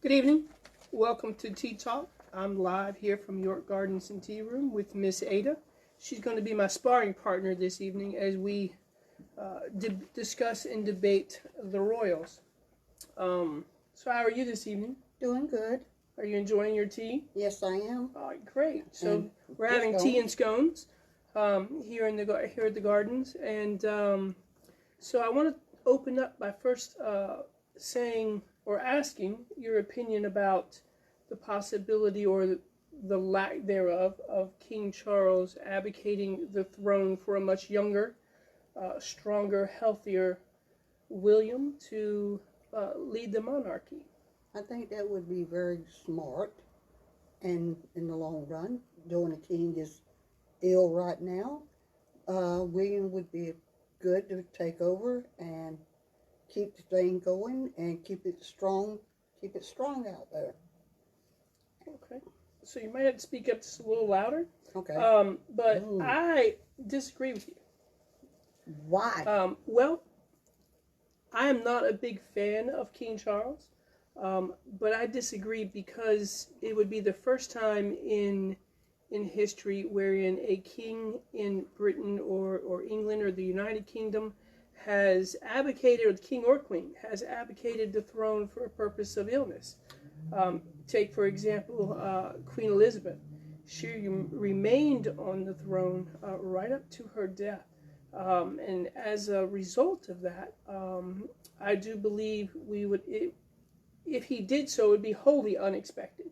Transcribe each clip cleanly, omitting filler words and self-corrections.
Good evening. Welcome to Tea Talk. I'm live here from York Gardens Tearoom with Miss Ada. She's going to be my sparring partner this evening as we discuss and debate the Royals. So how are you this evening? Doing good. Are you enjoying your tea? Yes, I am. All right, great. So And we're having tea and scones here at the gardens, and so I want to open up by first saying or asking your opinion about the possibility or the lack thereof of King Charles abdicating the throne for a much younger, stronger, healthier William to lead the monarchy. I think that would be very smart, and in the long run, though the king is ill right now, William would be good to take over and keep the thing going and keep it strong out there. Okay. So you might have to speak up just a little louder. Okay. But Ooh. I disagree with you. Why? Well, I am not a big fan of King Charles, but I disagree because it would be the first time in history wherein a king in Britain or England or the United Kingdom has abdicated, or the king or queen has abdicated the throne for a purpose of illness. Take, for example, Queen Elizabeth. She remained on the throne right up to her death. And as a result of that, I do believe if he did so, it would be wholly unexpected,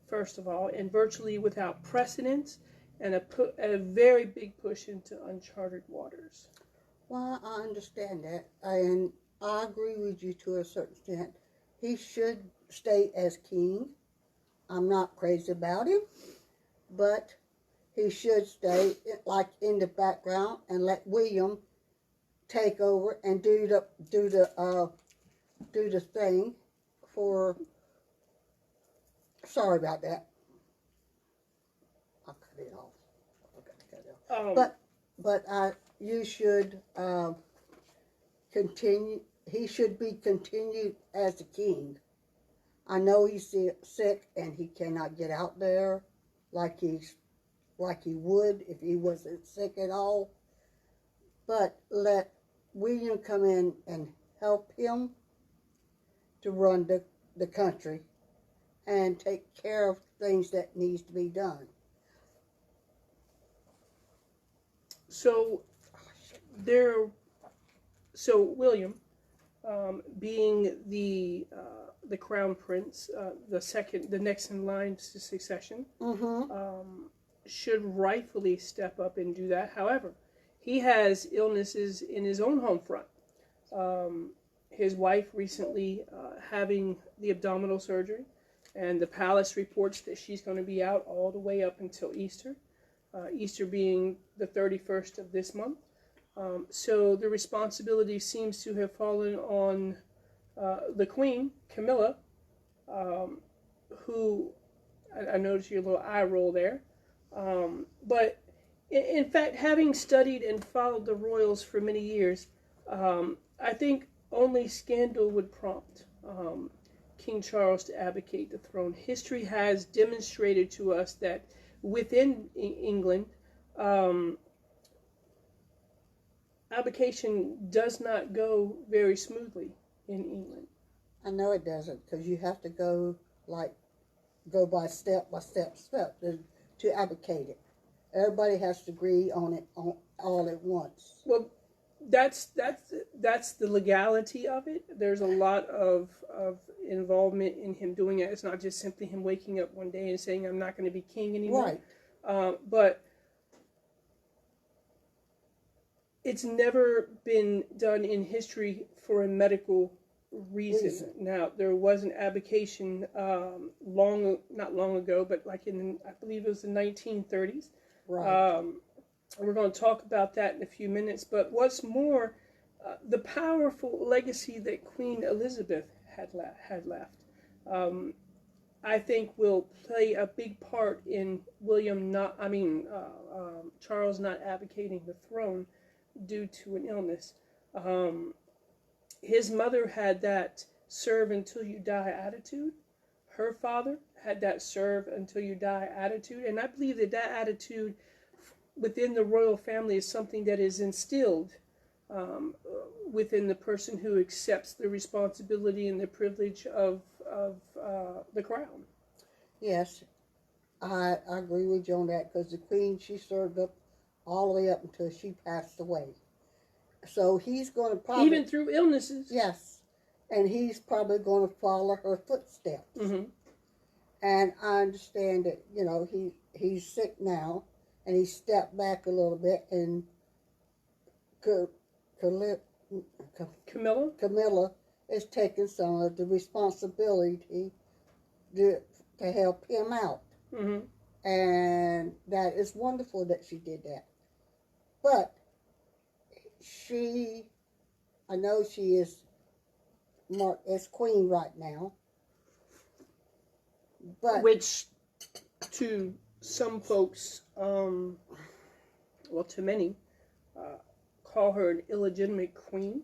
first of all, and virtually without precedent, and a very big push into uncharted waters. Well, I understand that, and I agree with you to a certain extent. He should stay as king. I'm not crazy about him, but he should stay like in the background and let William take over and do the thing for. Sorry about that. I'll cut it off. You should continue. He should be continued as the king. I know he's sick and he cannot get out there like he would if he wasn't sick at all. But let William come in and help him to run the country and take care of things that needs to be done. So William, being the crown prince, the next in line to succession, should rightfully step up and do that. However, he has illnesses in his own home front. His wife recently having the abdominal surgery, and the palace reports that she's going to be out all the way up until Easter. Easter being the 31st of this month. So the responsibility seems to have fallen on the Queen, Camilla, who, I noticed your little eye roll there. But in fact, having studied and followed the royals for many years, I think only scandal would prompt King Charles to abdicate the throne. History has demonstrated to us that within England, abdication does not go very smoothly in England. I know it doesn't, because you have to go by step to abdicate it. Everybody has to agree on it all at once. Well, that's the legality of it. There's a lot of involvement in him doing it. It's not just simply him waking up one day and saying, I'm not going to be king anymore. Right. But it's never been done in history for a medical reason. Now, there was an abdication not long ago, but like I believe it was the 1930s. Right. We're going to talk about that in a few minutes. But what's more, the powerful legacy that Queen Elizabeth had left, I think will play a big part in Charles not abdicating the throne due to an illness. His mother had that serve until you die attitude. her father had that serve until you die attitude, and I believe that that attitude within the royal family is something that is instilled within the person who accepts the responsibility and the privilege of the crown. Yes, I agree with you on that, because the Queen, she served up all the way up until she passed away. So he's going to probably... Even through illnesses. Yes, and he's probably going to follow her footsteps. Mm-hmm. And I understand that, you know, he's sick now, and he stepped back a little bit, and Camilla is taking some of the responsibility to help him out. Mm-hmm. And that is wonderful that she did that. But I know she is marked as queen right now. But which, to some folks, well, to many, call her an illegitimate queen.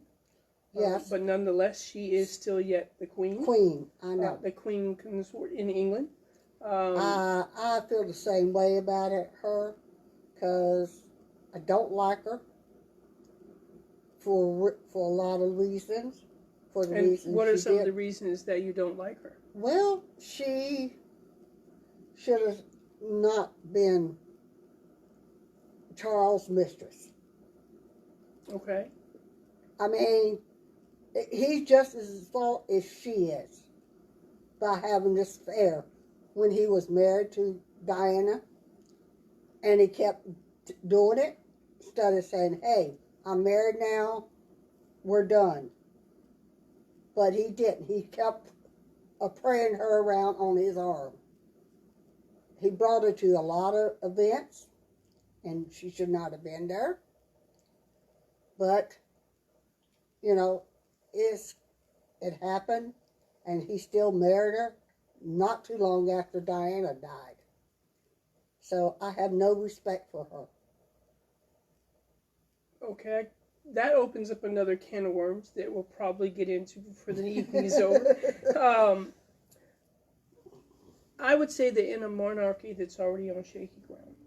Yes. But nonetheless, she is still yet the queen. Queen, I know. The queen consort in England. I feel the same way about her, because I don't like her for a lot of reasons. For the reasons what are some did. of the reasons that you don't like her? Well, she should have not been Charles' mistress. Okay. I mean, he's just as fault as she is by having this affair when he was married to Diana, and he kept doing it instead of saying, hey, I'm married now, we're done. But he didn't. He kept praying her around on his arm. He brought her to a lot of events, and she should not have been there. But, you know, it happened, and he still married her not too long after Diana died. So I have no respect for her. Okay. That opens up another can of worms that we'll probably get into before the evening is over. I would say that in a monarchy that's already on shaky ground,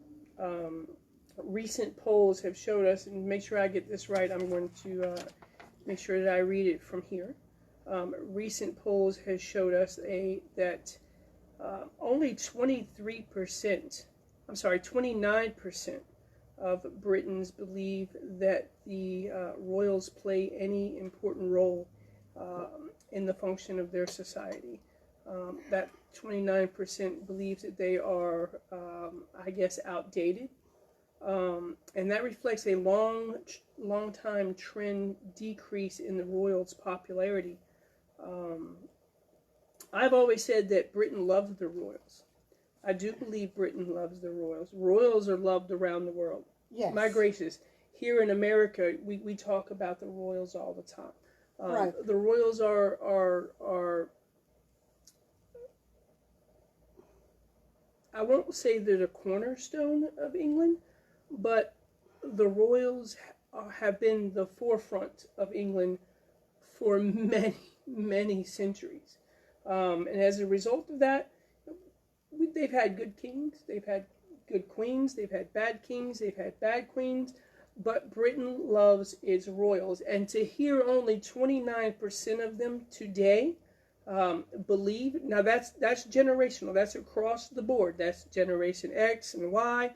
recent polls have showed us, and make sure I get this right, I'm going to make sure that I read it from here. Recent polls has showed us that only 29% of Britons believe that the royals play any important role in the function of their society. That 29% believes that they are, I guess, outdated. And that reflects a long time trend decrease in the royals' popularity. I've always said that Britain loves the royals. I do believe Britain loves the royals. Royals are loved around the world. Yes. My gracious, here in America, we talk about the royals all the time. Right. The royals are I won't say they're the cornerstone of England, but the royals have been the forefront of England for many centuries. And as a result of that, they've had good kings, they've had good queens, they've had bad kings, they've had bad queens, but Britain loves its royals. And to hear only 29% of them today believe, now that's generational, that's across the board, that's Generation X and Y,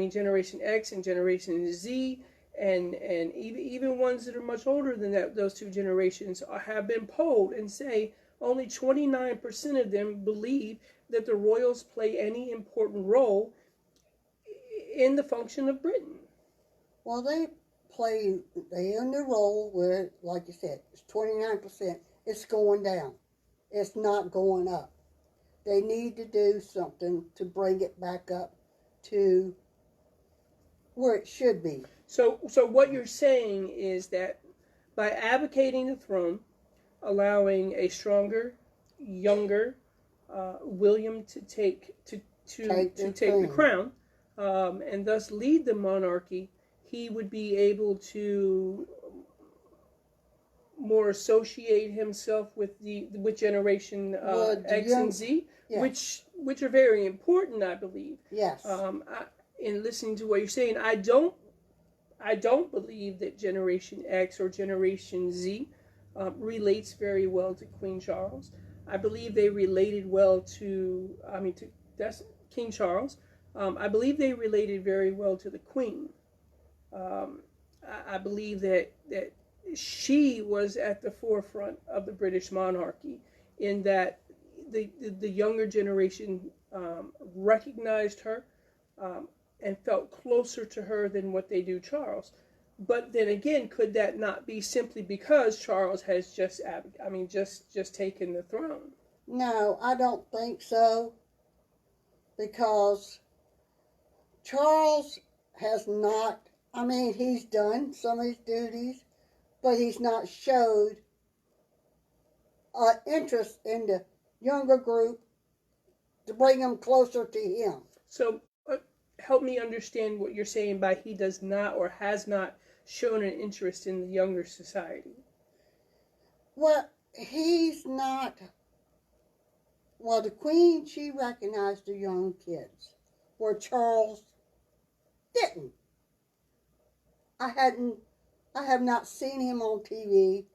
Generation X and Generation Z, and even ones that are much older than that, those two generations have been polled and say only 29% of them believe that the royals play any important role in the function of Britain. Well, they in the role where, like you said, it's 29%. It's going down. It's not going up. They need to do something to bring it back up to where it should be. So what you're saying is that by advocating the throne, allowing a stronger, younger William to take the crown, and thus lead the monarchy, he would be able to more associate himself with generation X and Z, yes. which are very important, I believe. Yes. In listening to what you're saying, I don't believe that Generation X or Generation Z relates very well to Queen Charles. I believe they related well to that's King Charles. I believe they related very well to the Queen. I believe that she was at the forefront of the British monarchy, in that the younger generation recognized her and felt closer to her than what they do Charles. But then again, could that not be simply because Charles has just taken the throne? No, I don't think so, because Charles has not, he's done some of his duties, but he's not showed interest in the younger group to bring them closer to him. So help me understand what you're saying by he does not or has not shown an interest in the younger society. Well, he's not. Well, the Queen, she recognized the young kids, where Charles didn't. I have not seen him on TV,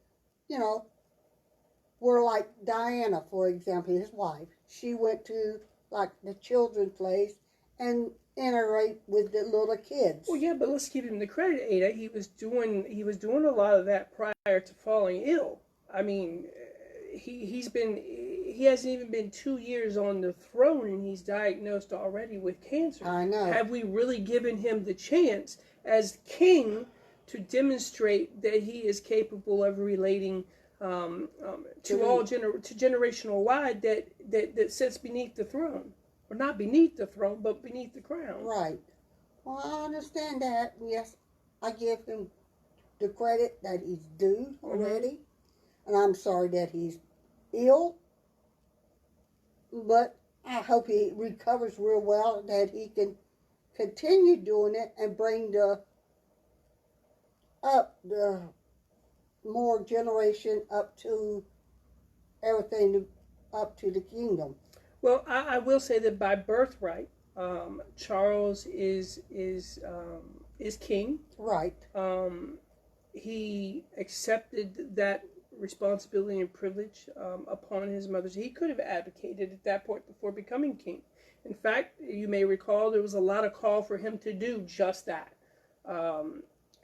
where, like Diana, for example, his wife, she went to like the children's place and interact with the little kids. Well, yeah, but let's give him the credit, Ada. He was doing a lot of that prior to falling ill. I mean, he hasn't even been 2 years on the throne, and he's diagnosed already with cancer. I know. Have we really given him the chance as king to demonstrate that he is capable of relating to generational wide that sits beneath the throne, or not beneath the throne, but beneath the crown? Right. Well, I understand that. Yes, I give him the credit that he's due already, and I'm sorry that he's ill, but I hope he recovers real well, that he can continue doing it and bring the more generation up to everything, up to the kingdom. Well, I will say that by birthright, Charles is king. Right. He accepted that responsibility and privilege upon his mother's. He could have advocated at that point before becoming king. In fact, you may recall there was a lot of call for him to do just that.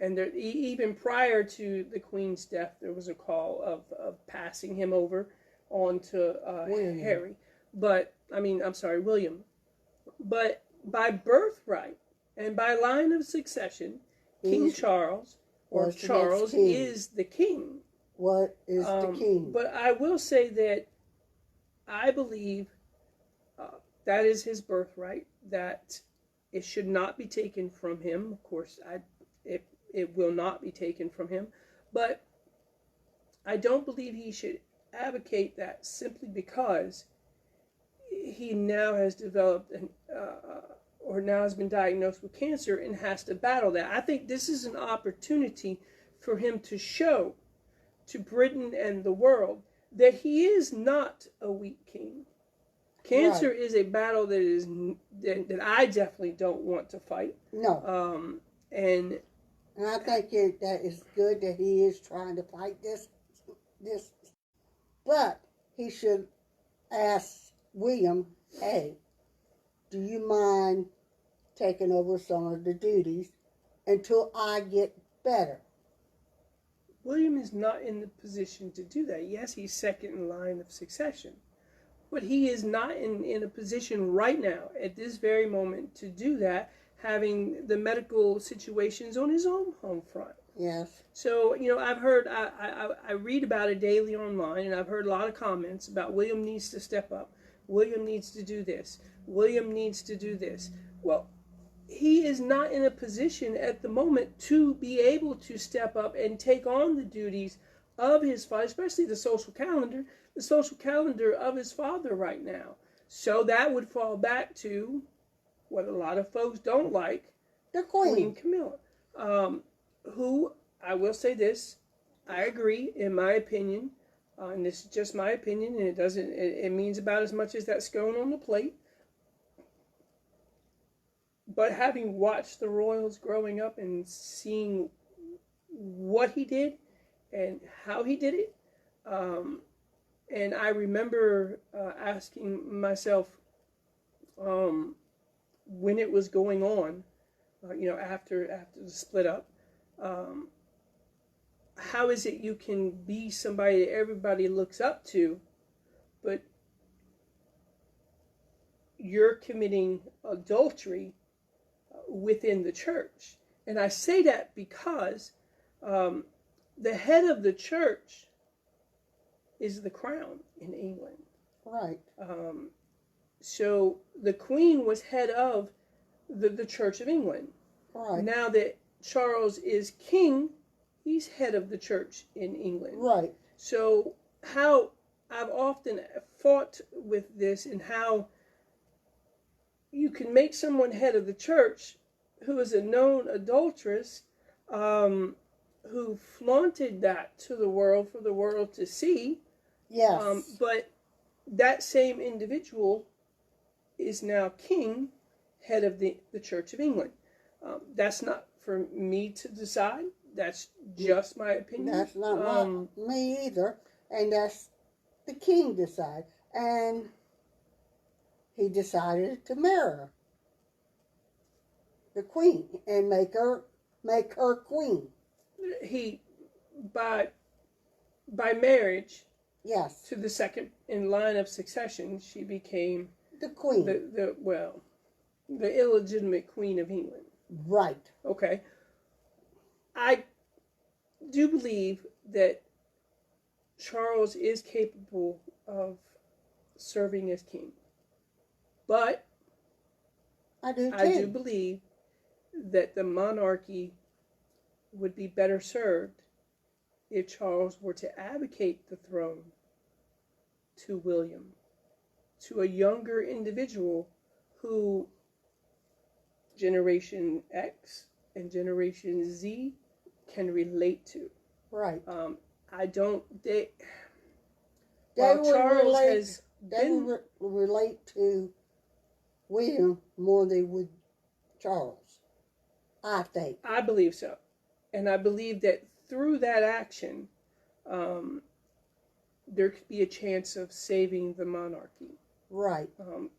And there, even prior to the Queen's death, there was a call of passing him over on to Harry. William. But by birthright and by line of succession, King Charles, or Charles, is the king. What is the king? But I will say that I believe that is his birthright, that it should not be taken from him. Of course, it will not be taken from him. But I don't believe he should advocate that simply because he now has developed or now has been diagnosed with cancer and has to battle that. I think this is an opportunity for him to show to Britain and the world that he is not a weak king. Cancer is a battle that I definitely don't want to fight. No. And I think that is good that he is trying to fight this. But he should ask William, hey, do you mind taking over some of the duties until I get better? William is not in the position to do that. Yes, he's second in line of succession. But he is not in a position right now, at this very moment, to do that, having the medical situations on his own home front. Yes. So, I've heard, I read about it daily online, and I've heard a lot of comments about William needs to step up. William needs to do this. William needs to do this. Well, he is not in a position at the moment to be able to step up and take on the duties of his father, especially the social calendar of his father right now. So that would fall back to what a lot of folks don't like, the Queen Camilla, who, I will say this, I agree, in my opinion, and this is just my opinion, and it means about as much as that scone on the plate. But having watched the Royals growing up and seeing what he did and how he did it, and I remember asking myself when it was going on, after the split up, how is it you can be somebody that everybody looks up to, but you're committing adultery within the church? And I say that because the head of the church is the crown in England. Right. So the Queen was head of the Church of England. Right. Now that Charles is king, he's head of the church in England. Right. So how I've often fought with this, and how you can make someone head of the church who is a known adulteress, who flaunted that to the world for the world to see. Yes. But that same individual is now king, head of the Church of England. That's not for me to decide. That's just my opinion. That's not me either. And that's the king decide. And he decided to marry her, the queen, and make her queen. He, by marriage, yes, to the second in line of succession, she became the queen. The illegitimate Queen of England. Right. Okay. I do believe that Charles is capable of serving as king. But I do too. I do believe that the monarchy would be better served if Charles were to abdicate the throne to William, to a younger individual who Generation X and Generation Z can relate to. Right. I don't. They While would Charles relate, has they been, would relate to William more than they would Charles, I think. I believe so, and I believe that through that action, there could be a chance of saving the monarchy. Right.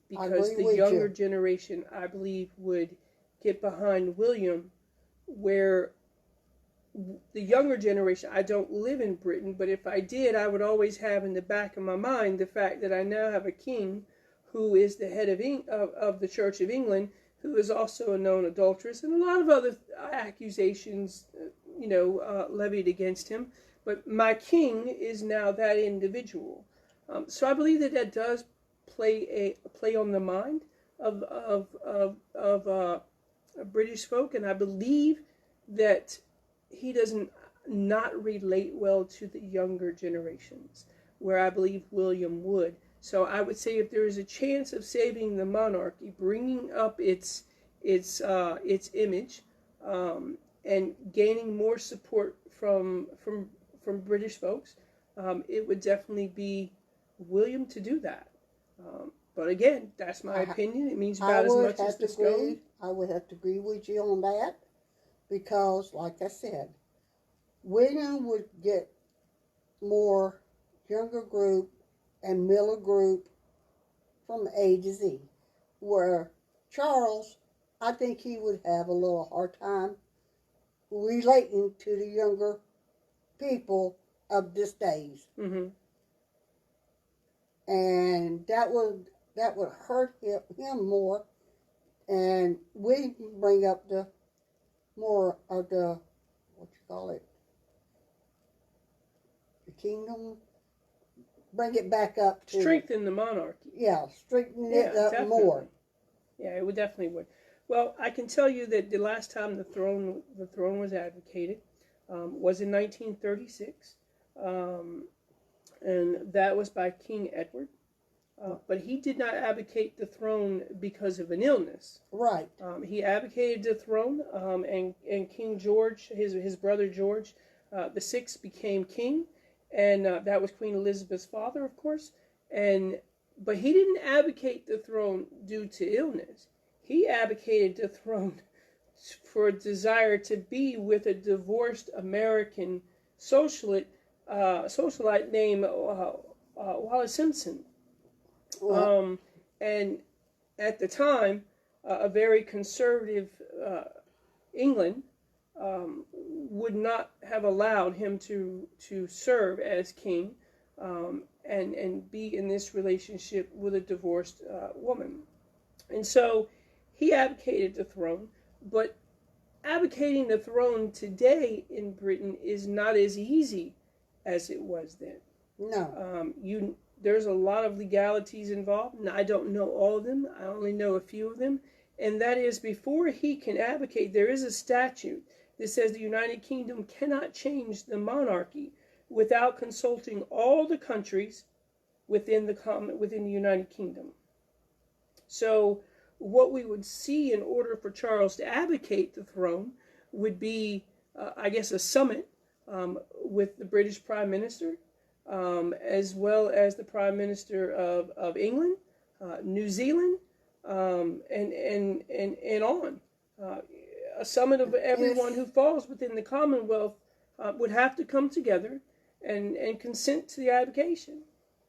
Because the younger generation, I believe, would get behind William, where the younger generation, I don't live in Britain, but if I did, I would always have in the back of my mind the fact that I now have a king who is the head of the Church of England, who is also a known adulteress, and a lot of other accusations, levied against him. But my king is now that individual. So I believe that does play on the mind of British folk, and I believe that he doesn't not relate well to the younger generations, where I believe William would. So I would say if there is a chance of saving the monarchy, bringing up its image, and gaining more support from British folks, it would definitely be William to do that. But again, that's my opinion. It means about as much as the scone. I would have to agree with you on that, because, like I said, William would get more younger group and middle group from A to Z, where Charles, I think he would have a little hard time relating to the younger people of this days. Mm-hmm. And that would hurt him more, and we can bring up the more of the, the kingdom, bring it back up to strengthen the monarchy. Yeah, strengthen it up definitely. more. Yeah, it would definitely would. Well, I can tell you that the last time the throne was advocated was in 1936, and that was by King Edward. But he did not abdicate the throne because of an illness. Right. He abdicated the throne, and King George, his brother George, the sixth became king, and that was Queen Elizabeth's father, of course. But he didn't abdicate the throne due to illness. He abdicated the throne for a desire to be with a divorced American socialite named Wallace Simpson. And at the time, a very conservative England would not have allowed him to serve as king and be in this relationship with a divorced woman. And so he abdicated the throne, but abdicating the throne today in Britain is not as easy as it was then. No. There's a lot of legalities involved, and I don't know all of them. I only know a few of them. And that is, before he can abdicate, there is a statute that says the United Kingdom cannot change the monarchy without consulting all the countries within the United Kingdom. So what we would see in order for Charles to abdicate the throne would be, I guess, a summit with the British Prime Minister, as well as the Prime Minister of England, New Zealand, and on. A summit of everyone who falls within the Commonwealth would have to come together and consent to the abdication.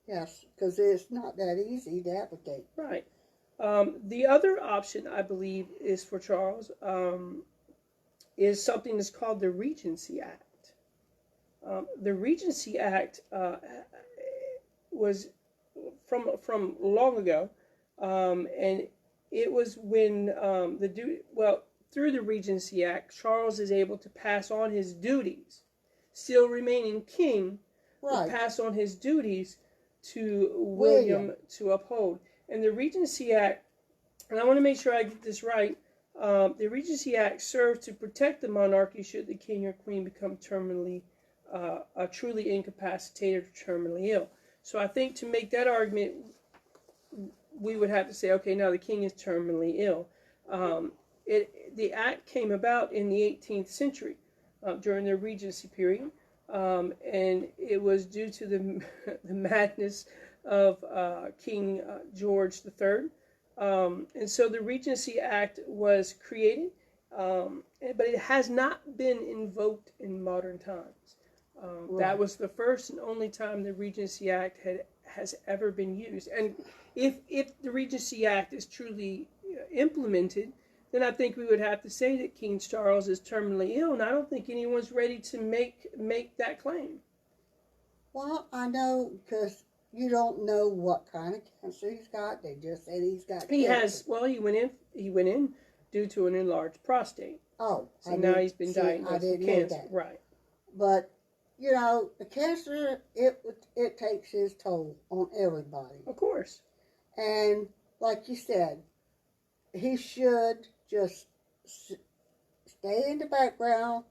Yes, because it's not that easy to abdicate. Right. The other option, I believe, is for Charles, is something that's called the Regency Act. The Regency Act was from long ago, and it was when through the Regency Act, Charles is able to pass on his duties, still remaining king, right, but pass on his duties to William to uphold. And the Regency Act, and I want to make sure I get this right, the Regency Act served to protect the monarchy should the king or queen become truly incapacitated or terminally ill. So I think to make that argument, we would have to say, okay, now the king is terminally ill. The act came about in the 18th century during the Regency period, and it was due to the madness of King George III. And so the Regency Act was created, but it has not been invoked in modern times. Right. That was the first and only time the Regency Act has ever been used. And if the Regency Act is truly implemented, then I think we would have to say that King Charles is terminally ill, and I don't think anyone's ready to make that claim. Well, I know, because you don't know what kind of cancer he's got. They just said he's got cancer. He went in due to an enlarged prostate. Oh. So now he's been diagnosed with cancer. Right. But, the cancer, it takes its toll on everybody. Of course. And like you said, he should just stay in the background,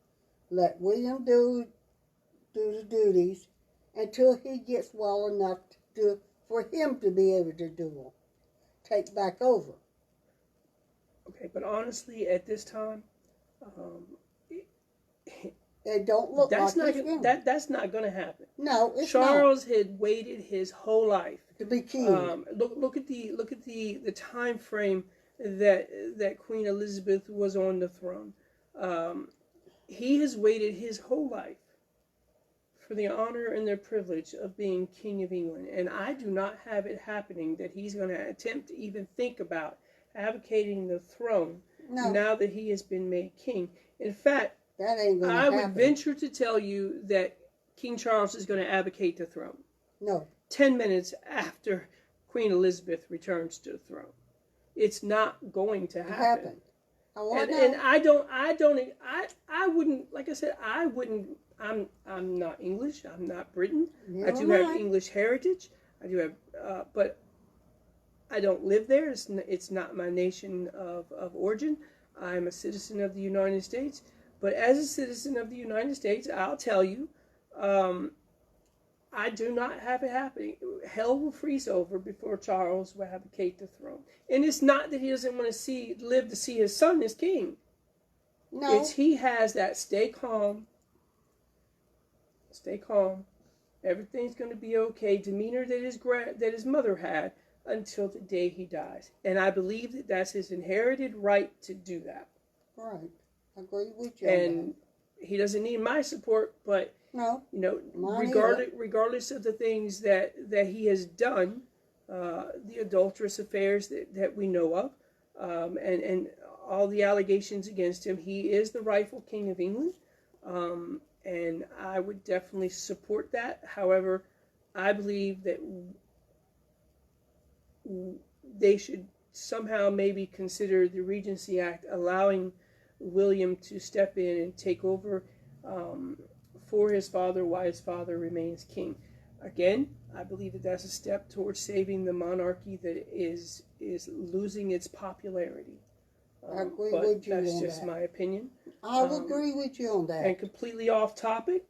let William do the duties until he gets well enough for him to be able to do them. Take back over. Okay, but honestly, at this time, it don't look that's like that's not going to happen. No, it's Charles had waited his whole life to be king. Look at the time frame that Queen Elizabeth was on the throne. He has waited his whole life for the honor and the privilege of being King of England, and I do not have it happening that he's going to attempt to even think about abdicating the throne now that he has been made king. In fact, that ain't going to happen. I would happen. venture to tell you that King Charles is going to abdicate the throne. No. 10 minutes after Queen Elizabeth returns to the throne. It's not going to happen. And I wouldn't, like I said, I'm not English. I'm not Britain. I do have English heritage. I do have, but I don't live there. It's not my nation of origin. I'm a citizen of the United States. But as a citizen of the United States, I'll tell you, I do not have it happening. Hell will freeze over before Charles will abdicate the throne. And it's not that he doesn't want to live to see his son as king. No. It's he has that stay calm, stay calm. Everything's going to be okay. Demeanor that his mother had until the day he dies. And I believe that that's his inherited right to do that. Right. I agree with you. And he doesn't need my support, but no, you know, regardless of the things that he has done, the adulterous affairs that we know of, and all the allegations against him, he is the rightful king of England. And I would definitely support that. However, I believe that they should somehow maybe consider the Regency Act allowing William to step in and take over for his father while his father remains king. Again, I believe that that's a step towards saving the monarchy that is losing its popularity. I agree with you on that. That's just my opinion. I would agree with you on that. And completely off topic,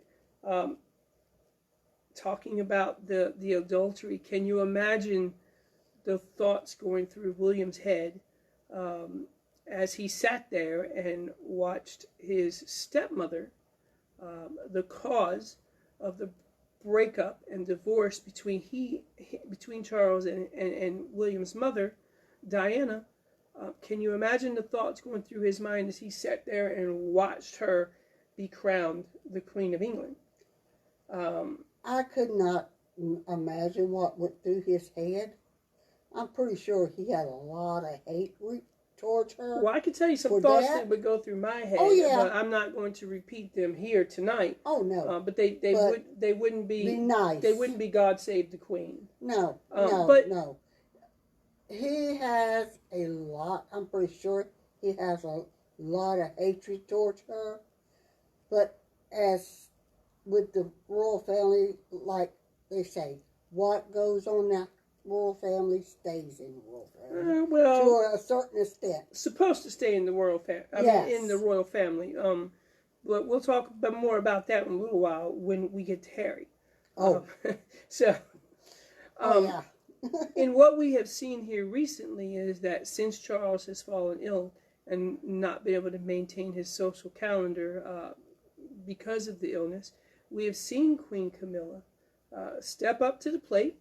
talking about the adultery, can you imagine the thoughts going through William's head as he sat there and watched his stepmother, the cause of the breakup and divorce between Charles and William's mother, Diana? Can you imagine the thoughts going through his mind as he sat there and watched her be crowned the Queen of England? I could not imagine what went through his head. I'm pretty sure he had a lot of hate towards her. Well, I could tell you some thoughts that would go through my head, but I'm not going to repeat them here tonight. Oh no! But they wouldn't be nice. They wouldn't be God Save the Queen. No, no. He has a lot. I'm pretty sure he has a lot of hatred towards her. But as with the royal family, like they say, what goes on that royal family stays in the royal family. Well, to a certain extent. Supposed to stay in the royal family. Yes. In the royal family. But we'll talk more about that in a little while when we get to Harry. Oh. Yeah. And what we have seen here recently is that since Charles has fallen ill and not been able to maintain his social calendar because of the illness, we have seen Queen Camilla step up to the plate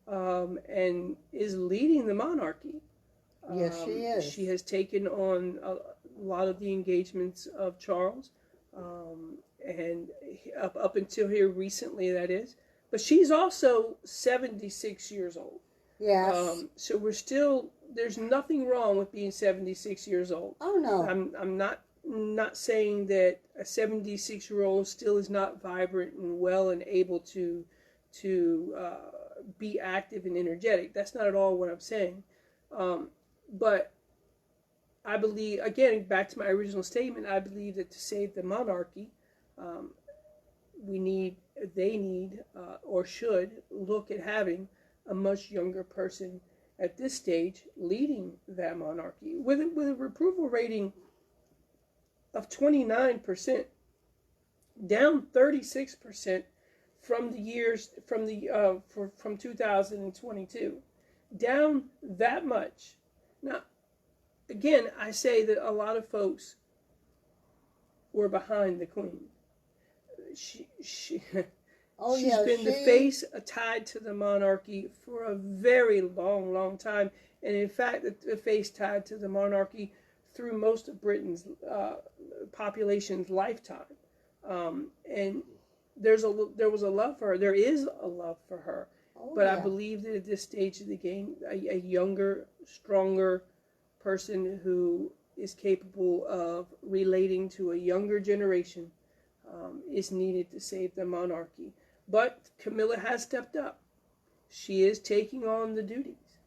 and is leading the monarchy. Yes, she is. She has taken on a lot of the engagements of Charles, and up until here recently, that is. But she's also 76 years old. Yes. So we're still, there's nothing wrong with being 76 years old. Oh, no. I'm not saying that a 76-year-old still is not vibrant and well and able to be active and energetic. That's not at all what I'm saying. But I believe, again, back to my original statement, I believe that to save the monarchy, they need or should look at having a much younger person at this stage leading that monarchy with a approval rating of 29%, down 36% from the years from 2022, down that much. Now, again, I say that a lot of folks were behind the Queen. She's been the face tied to the monarchy for a very long time, and in fact, the face tied to the monarchy through most of Britain's population's lifetime. And there was a love for her. There is a love for her. But I believe that at this stage of the game, a younger, stronger person who is capable of relating to a younger generation is needed to save the monarchy. But Camilla has stepped up. She is taking on the duties.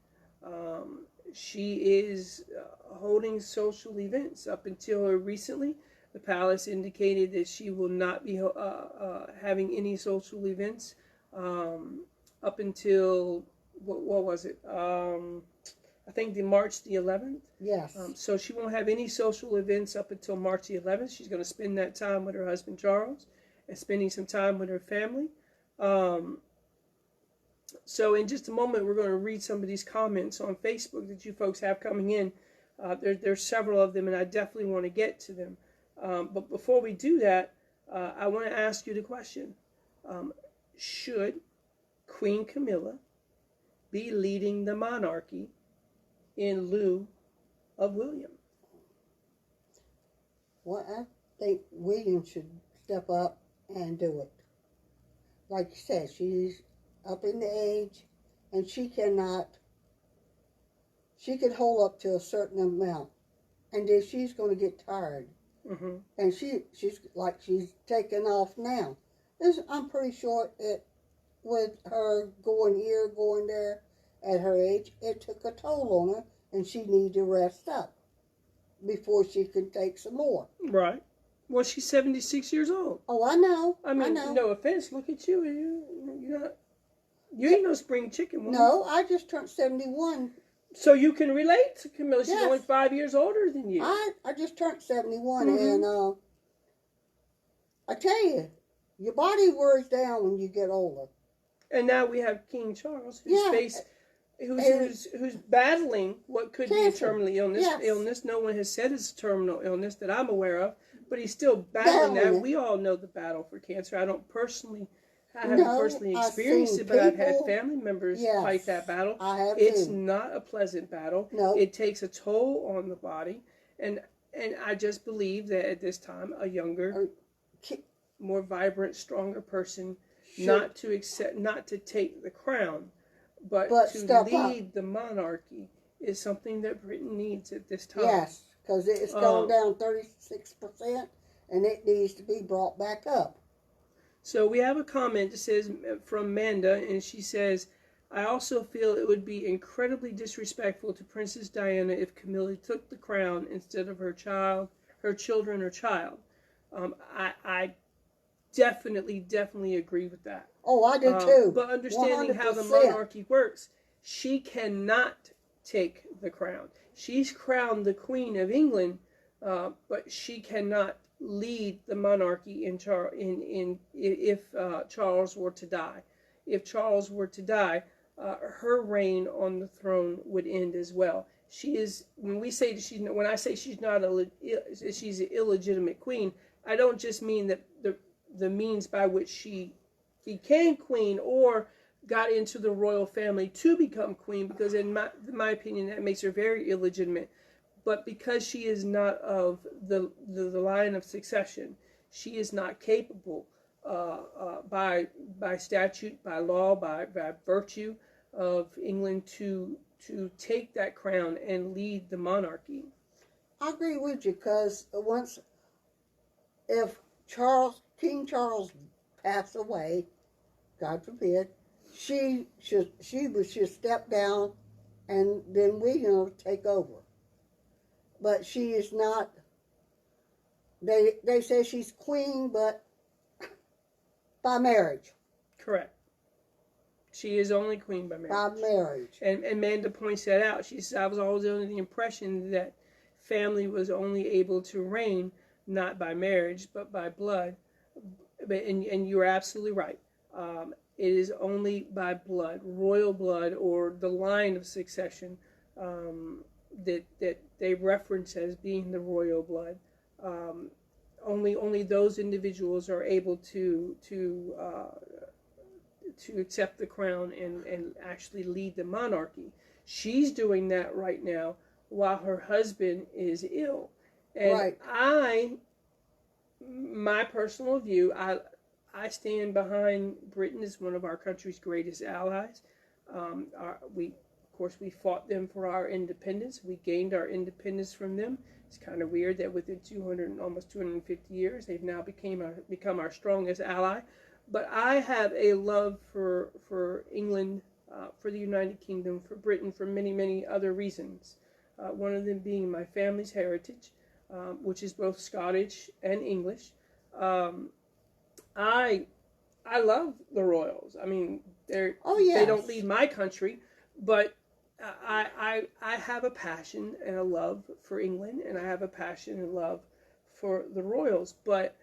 She is holding social events. Up until recently, the palace indicated that she will not be having any social events up until, what was it? I think March the 11th. Yes. So she won't have any social events up until March the 11th. She's going to spend that time with her husband Charles and spending some time with her family. So in just a moment, we're going to read some of these comments on Facebook that you folks have coming in. There's several of them, and I definitely want to get to them. But before we do that, I want to ask you the question. Should Queen Camilla be leading the monarchy in lieu of William? Well, I think William should step up and do it. Like you said, she's up in the age, and she could hold up to a certain amount, and then she's going to get tired. Mm-hmm. And she's taking off now. I'm pretty sure with her going here, going there, at her age, it took a toll on her, and she needed to rest up before she could take some more. Right. Well, she's 76 years old. Oh, I know. I mean, no offense. Look at you. You ain't no spring chicken woman. No, I just turned 71. So you can relate to Camilla. She's Yes. only 5 years older than you. I just turned 71, Mm-hmm. and I tell you, your body wears down when you get older. And now we have King Charles, who's battling what could be a terminal illness. No one has said it's a terminal illness that I'm aware of, but he's still battling that. We all know the battle for cancer. I haven't personally experienced it, but I've had family members fight that battle. I have It's too. not a pleasant battle. No. It takes a toll on the body, and I just believe that at this time, a younger, more vibrant, stronger person, not to take the crown, but to lead the monarchy is something that Britain needs at this time. Yes, because it's gone down 36%, and it needs to be brought back up. So we have a comment that says from Manda, and she says, I also feel it would be incredibly disrespectful to Princess Diana if Camilla took the crown instead of her children or child. I definitely agree with that. Oh, I do too. But understanding 100%. how the monarchy works, she cannot take the crown. She's crowned the Queen of England, but she cannot lead the monarchy if Charles were to die. If Charles were to die, her reign on the throne would end as well. She is. When I say she's an illegitimate queen, I don't just mean that the means by which she became queen or got into the royal family to become queen, because in my opinion that makes her very illegitimate. But because she is not of the line of succession, she is not capable by statute, by law, by virtue of England to take that crown and lead the monarchy. I agree with you, because if King Charles passed away, God forbid, she should step down, and then William will take over. But she is not. They say she's queen, but by marriage. Correct. She is only queen by marriage. By marriage. And Amanda points that out. She says, I was always under the impression that family was only able to reign not by marriage, but by blood. And you're absolutely right. It is only by blood, royal blood, or the line of succession that they reference as being the royal blood. Only those individuals are able to accept the crown and actually lead the monarchy. She's doing that right now while her husband is ill. And right. My personal view, I stand behind Britain as one of our country's greatest allies. Of course, we fought them for our independence. We gained our independence from them. It's kind of weird that within almost 250 years, they've now become our strongest ally. But I have a love for England, for the United Kingdom, for Britain, for many, many other reasons. One of them being my family's heritage, which is both Scottish and English. I love the royals. I mean, they don't lead my country, but I have a passion and a love for England, and I have a passion and love for the royals. But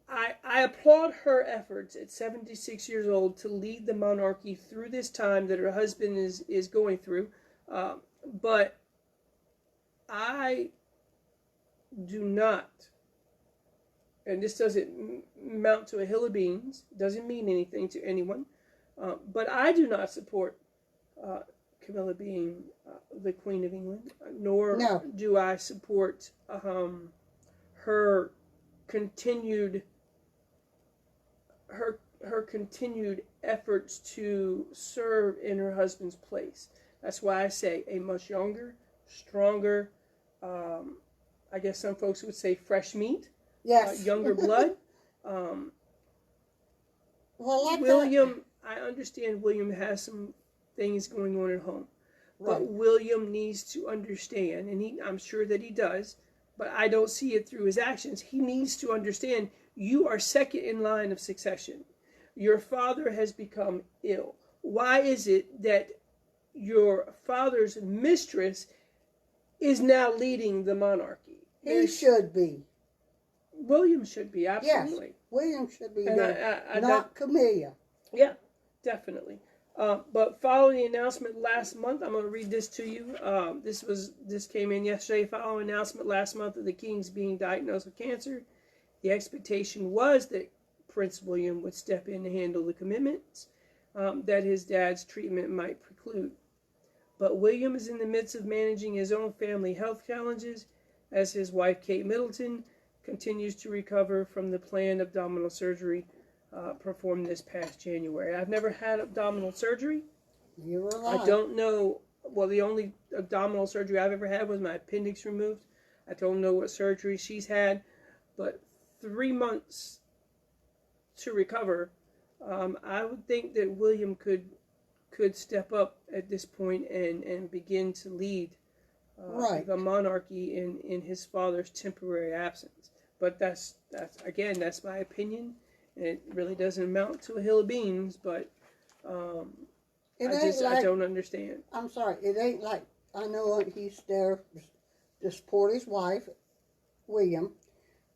I applaud her efforts at 76 years old to lead the monarchy through this time that her husband is going through. But I do not and this doesn't mount to a hill of beans, doesn't mean anything to anyone, but I do not support Camilla being the Queen of England, nor do I support her continued efforts to serve in her husband's place. That's why I say a much younger, stronger, I guess some folks would say fresh meat, yes, younger blood. Well, like William, I understand William has some things going on at home, right. but William needs to understand, and I'm sure that he does, but I don't see it through his actions. He needs to understand you are second in line of succession. Your father has become ill. Why is it that your father's mistress is now leading the monarchy? He should be. William should be, absolutely. Yes, William should be And there, not Camilla. Yeah, definitely. But following the announcement last month, I'm going to read this to you. This came in yesterday. Following the announcement last month of the King's being diagnosed with cancer, the expectation was that Prince William would step in to handle the commitments that his dad's treatment might preclude. But William is in the midst of managing his own family health challenges as his wife, Kate Middleton, continues to recover from the planned abdominal surgery performed this past January. I've never had abdominal surgery. You were right. I don't know. Well, the only abdominal surgery I've ever had was my appendix removed. I don't know what surgery she's had, but 3 months to recover. I would think that William could step up at this point and begin to lead the monarchy in his father's temporary absence. But that's my opinion. And it really doesn't amount to a hill of beans, but I don't understand. I'm sorry, it ain't like, I know he's there to support his wife, William,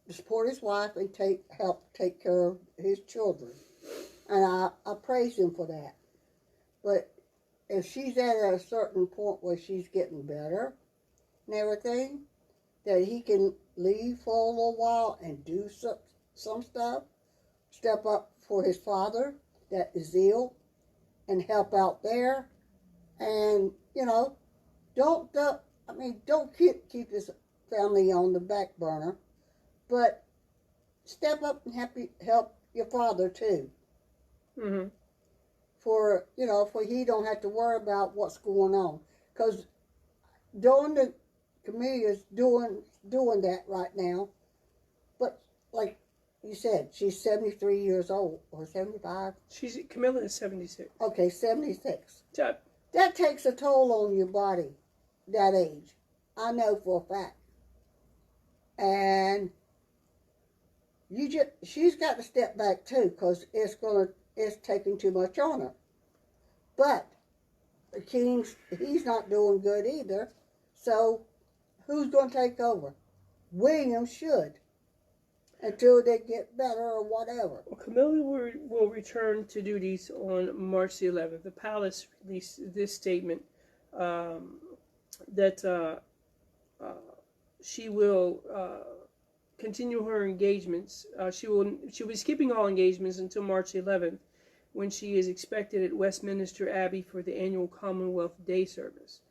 to support his wife and help take care of his children. And I praise him for that. But if she's at a certain point where she's getting better and everything, that he can leave for a little while and do some stuff, step up for his father that is ill and help out there. And, don't keep his family on the back burner, but step up and help your father too. Mm-hmm. For he don't have to worry about what's going on. Because Camilla's doing that right now. But like you said, she's 73 years old, or 75. Camilla is 76. Okay, 76. Yeah. That takes a toll on your body, that age. I know for a fact. And she's got to step back too, because it's taking too much on her. But the he's not doing good either. So who's going to take over? William should, until they get better or whatever. Well, Camilla will return to duties on March the 11th. The palace released this statement that she will continue her engagements. She'll be skipping all engagements until March 11th, when she is expected at Westminster Abbey for the annual Commonwealth Day service.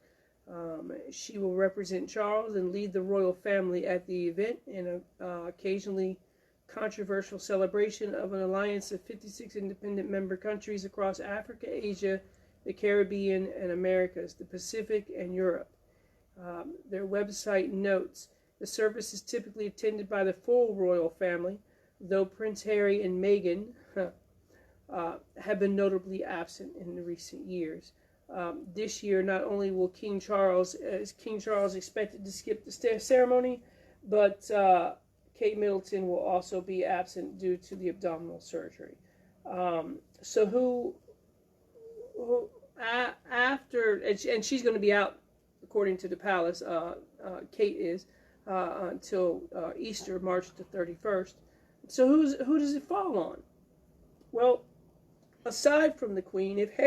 She will represent Charles and lead the royal family at the event in an occasionally controversial celebration of an alliance of 56 independent member countries across Africa, Asia, the Caribbean, and Americas, the Pacific, and Europe. Their website notes, the service is typically attended by the full royal family, though Prince Harry and Meghan have been notably absent in the recent years. This year, not only will King Charles expected to skip the ceremony, but Kate Middleton will also be absent due to the abdominal surgery. So after, and she's going to be out, according to the palace, Kate is, until Easter, March the 31st. So who does it fall on? Well, aside from the Queen, if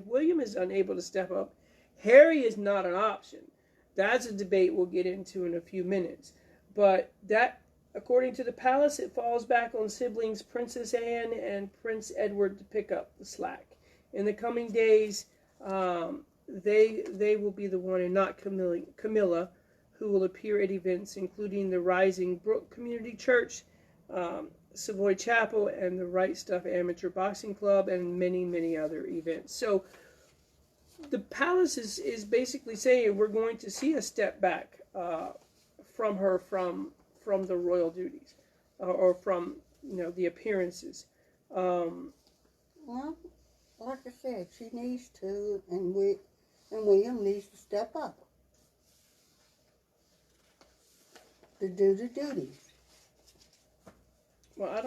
William is unable to step up, Harry is not an option. That's a debate we'll get into in a few minutes. But that According to the palace, it falls back on siblings Princess Anne and Prince Edward to pick up the slack. In the coming days, they will be the one, and not Camilla, who will appear at events including the Rising Brook Community Church, Savoy Chapel, and the Right Stuff Amateur Boxing Club, and many, many other events. So the palace is basically saying we're going to see a step back from her from the royal duties, or from the appearances. Well, like I said, she needs to, and William needs to step up to do the duties. Well, I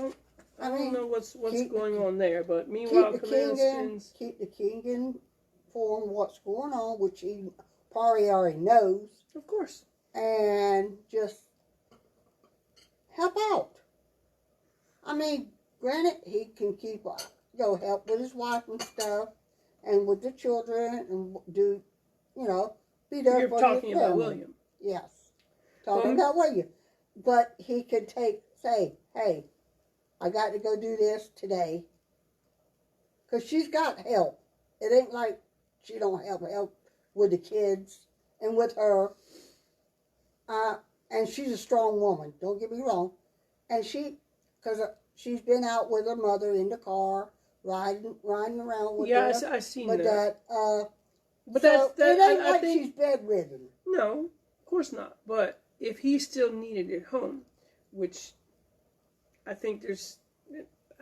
don't know what's going on there, but meanwhile, keep the king informed what's going on, which he probably already knows. Of course. And just help out. I mean, granted, he can keep help with his wife and stuff, and with the children, and do, be there You're for talking the about family. William. Yes, talking about William. But he could say, hey, I got to go do this today, because she's got help. It ain't like she don't have help with the kids and with her. And she's a strong woman. Don't get me wrong. And because she's been out with her mother in the car, riding around with her. Yeah, I seen that. But so it ain't like she's bedridden. No, of course not. But if he's still needed at home, which I think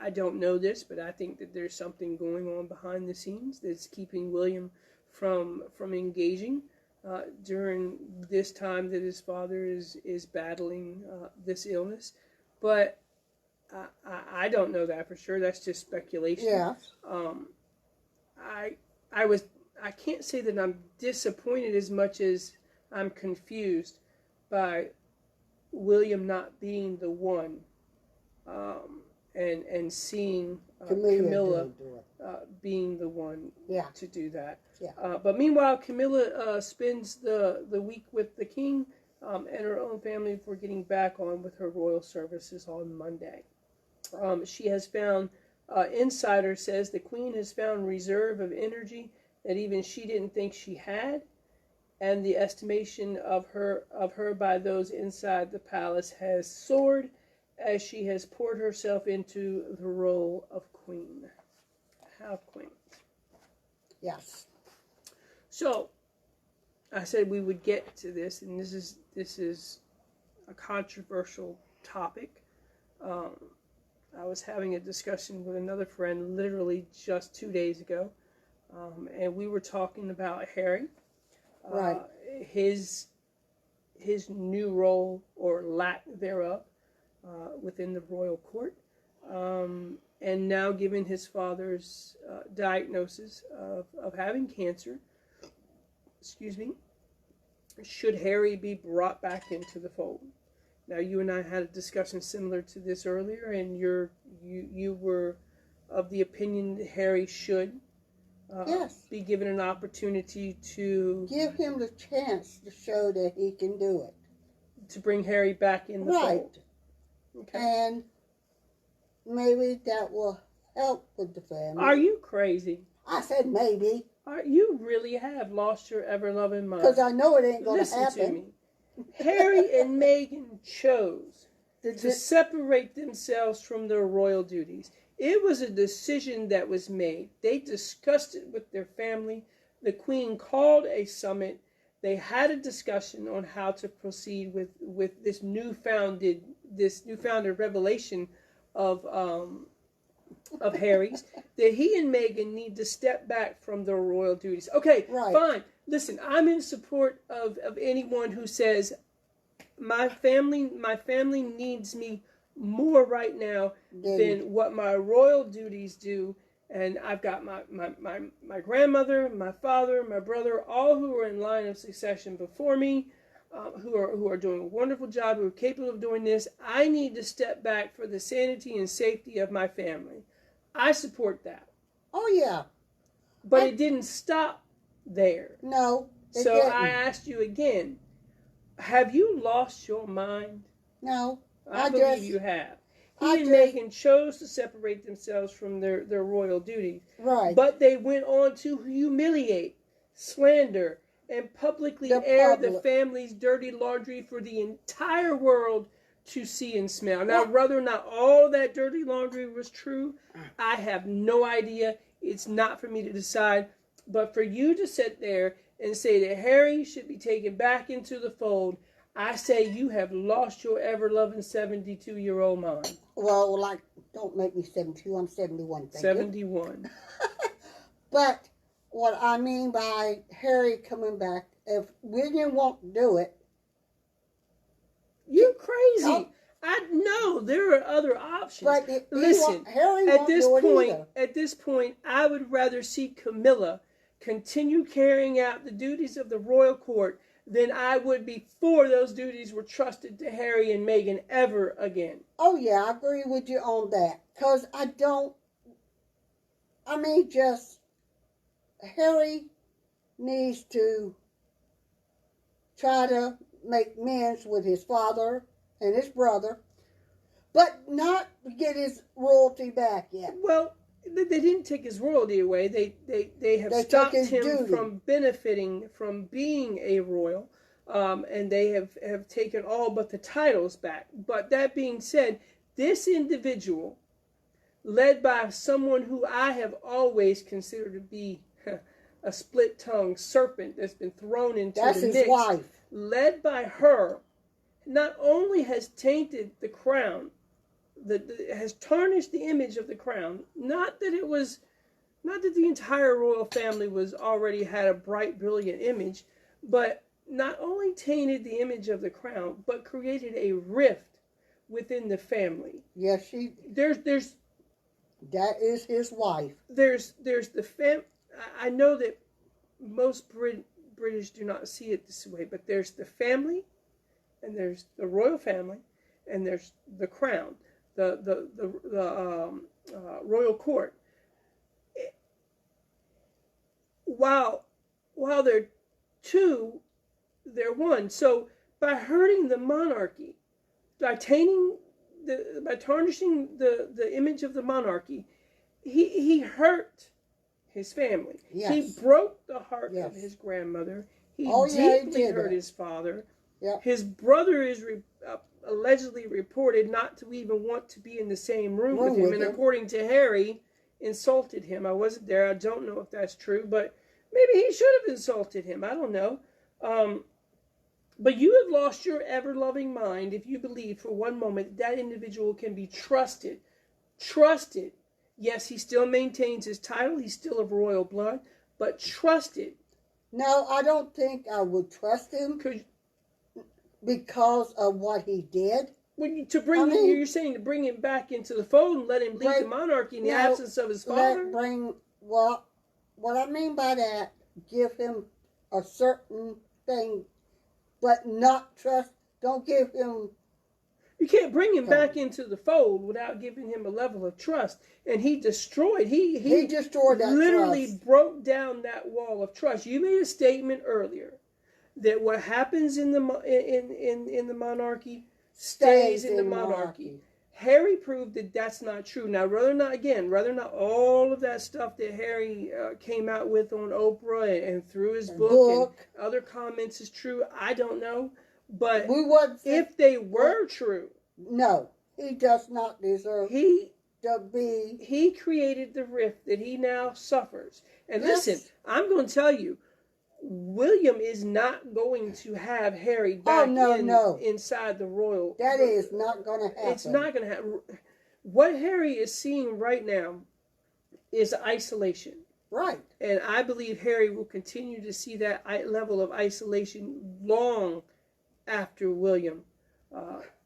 I don't know this, but I think that there's something going on behind the scenes that's keeping William from engaging during this time that his father is battling this illness. But I don't know that for sure. That's just speculation. Yeah. I can't say that I'm disappointed as much as I'm confused by William not being the one, and seeing Camilla being the one to do that. Yeah. But meanwhile, Camilla spends the week with the king and her own family before getting back on with her royal services on Monday. She has found, insider says, the queen has found reserve of energy that even she didn't think she had, and the estimation of her by those inside the palace has soared as she has poured herself into the role of queen. How quaint. Yes. So, I said we would get to this, and this is a controversial topic. I was having a discussion with another friend literally just 2 days ago, and we were talking about Harry, right? His new role or lack thereof within the royal court, and now given his father's diagnosis of having cancer. Excuse me. Should Harry be brought back into the fold? Now, you and I had a discussion similar to this earlier, and you were of the opinion that Harry should be given an opportunity to give him the chance to show that he can do it, to bring Harry back in the fold. Okay. And maybe that will help with the family. Are you crazy? I said maybe. You really have lost your ever-loving mind. Because I know it ain't going to happen. Listen to me. Harry and Meghan chose to separate themselves from their royal duties. It was a decision that was made. They discussed it with their family. The Queen called a summit. They had a discussion on how to proceed with this newfounded revelation of Harry's, that he and Meghan need to step back from their royal duties. Okay, fine. Listen, I'm in support of anyone who says my family needs me more right now than what my royal duties do. And I've got my grandmother, my father, my brother, all who are in line of succession before me, who are doing a wonderful job, who are capable of doing this. I need to step back for the sanity and safety of my family. I support that. Oh, yeah. But it didn't stop there. No. So I asked you again, have you lost your mind? No. I believe you have. He and Meghan chose to separate themselves from their royal duties. Right. But they went on to humiliate, slander, and publicly air the family's dirty laundry for the entire world to see and smell. Now, whether or not all that dirty laundry was true, I have no idea. It's not for me to decide. But for you to sit there and say that Harry should be taken back into the fold, I say you have lost your ever-loving 72-year-old mind. Well, like, don't make me 72. I'm 71. 71. But what I mean by Harry coming back, if William won't do it, you're crazy. I know there are other options. But listen, Harry at won't this do it point, either. At this point, I would rather see Camilla continue carrying out the duties of the royal court than I would before those duties were trusted to Harry and Meghan ever again. Oh, yeah, I agree with you on that. Because Harry needs to try to make amends with his father and his brother, but not get his royalty back yet. Well, they didn't take his royalty away. They have stopped him from benefiting from being a royal, and they have taken all but the titles back. But that being said, this individual, led by someone who I have always considered to be a split-tongued serpent that's been thrown into the mix. That's his wife. Led by her, not only has tainted the crown, has tarnished the image of the crown. Not that the entire royal family already had a bright, brilliant image, but not only tainted the image of the crown, but created a rift within the family. Yes, that is his wife. There's the I know that most British do not see it this way, but there's the family, and there's the royal family, and there's the crown, the royal court. While they're two, they're one. So by hurting the monarchy, by tarnishing the image of the monarchy, he hurt his family. Yes. He broke the heart of his grandmother. He deeply hurt his father. Yep. His brother is allegedly reported not to even want to be in the same room with him. And according to Harry, insulted him. I wasn't there. I don't know if that's true, but maybe he should have insulted him. I don't know. But you have lost your ever-loving mind if you believe for one moment that individual can be trusted. Trusted. Yes, he still maintains his title. He's still of royal blood, but trusted. No, I don't think I would trust him because of what he did. You're saying to bring him back into the fold and let him lead the monarchy in the absence of his father? What I mean by that, give him a certain thing, but not trust. Don't give him. You can't bring him back into the fold without giving him a level of trust. And he destroyed. He destroyed that literally trust. Broke down that wall of trust. You made a statement earlier that what happens in the monarchy stays in the monarchy. Harry proved that that's not true. Now, whether or not all of that stuff that Harry came out with on Oprah and through his book and other comments is true, I don't know. But if they were true, no, he does not deserve to be. He created the rift that he now suffers. And listen, I'm going to tell you, William is not going to have Harry back inside the royal. That is not going to happen. It's not going to happen. What Harry is seeing right now is isolation. Right. And I believe Harry will continue to see that level of isolation long after William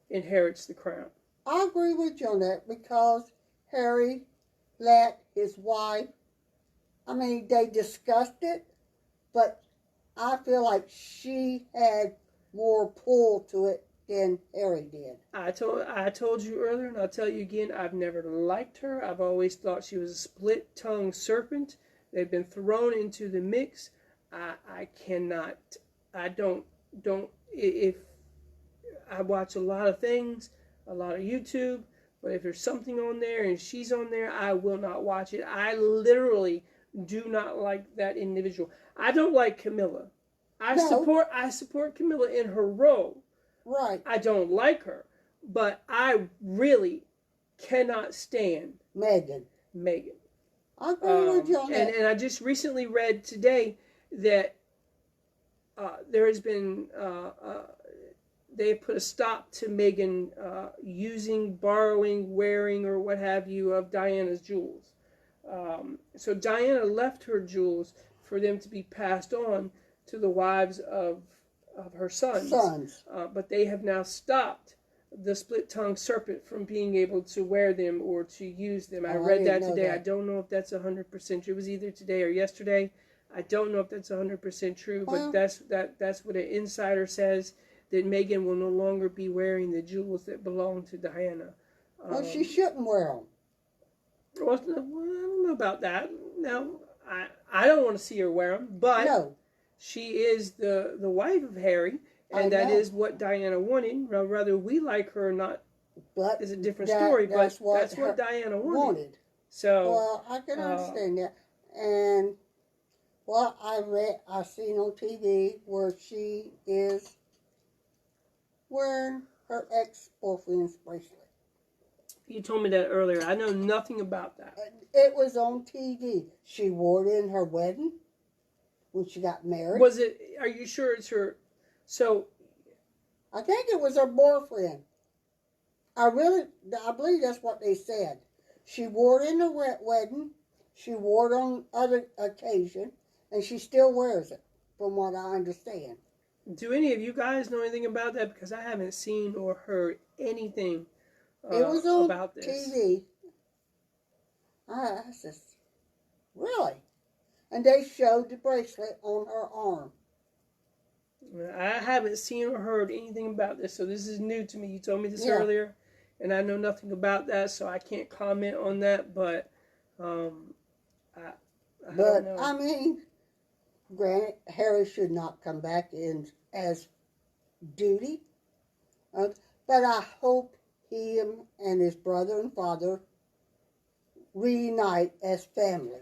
inherits the crown. I agree with you on that because Harry let his wife, they discussed it, but I feel like she had more pull to it than Harry did. I told you earlier, and I'll tell you again, I've never liked her. I've always thought she was a split-tongued serpent. They've been thrown into the mix. If I watch a lot of things, a lot of YouTube. But if there's something on there and she's on there, I will not watch it. I literally do not like that individual. I don't like Camilla. I support Camilla in her role. Right. I don't like her, but I really cannot stand Megan. I agree with you on that. And I just recently read today that there has been they have put a stop to Meghan using, borrowing, wearing, or what have you of Diana's jewels. So Diana left her jewels for them to be passed on to the wives of her sons. But they have now stopped the split-tongued serpent from being able to wear them or to use them. I read that today. I don't know if that's 100% true. It was either today or yesterday. I don't know if that's 100% true, but that's what an insider says, that Meghan will no longer be wearing the jewels that belong to Diana. Well, she shouldn't wear them. Well, I don't know about that. Now, I don't want to see her wear them, but she is the wife of Harry, and that is what Diana wanted. Whether we like her or not is a different story, but that's what Diana wanted. So, well, I can understand that. And what I seen on TV where she is wearing her ex-boyfriend's bracelet. You told me that earlier. I know nothing about that. It was on TV. She wore it in her wedding when she got married. Was it? Are you sure it's her? So, I think it was her boyfriend. I believe that's what they said. She wore it in her wedding. She wore it on other occasions, and she still wears it, from what I understand. Do any of you guys know anything about that? Because I haven't seen or heard anything it was on about this. TV. I just, really? And they showed the bracelet on her arm. I haven't seen or heard anything about this, so this is new to me. You told me this earlier, and I know nothing about that, so I can't comment on that, but I don't know. I mean, granted, Harry should not come back in as duty, but I hope him and his brother and father reunite as family.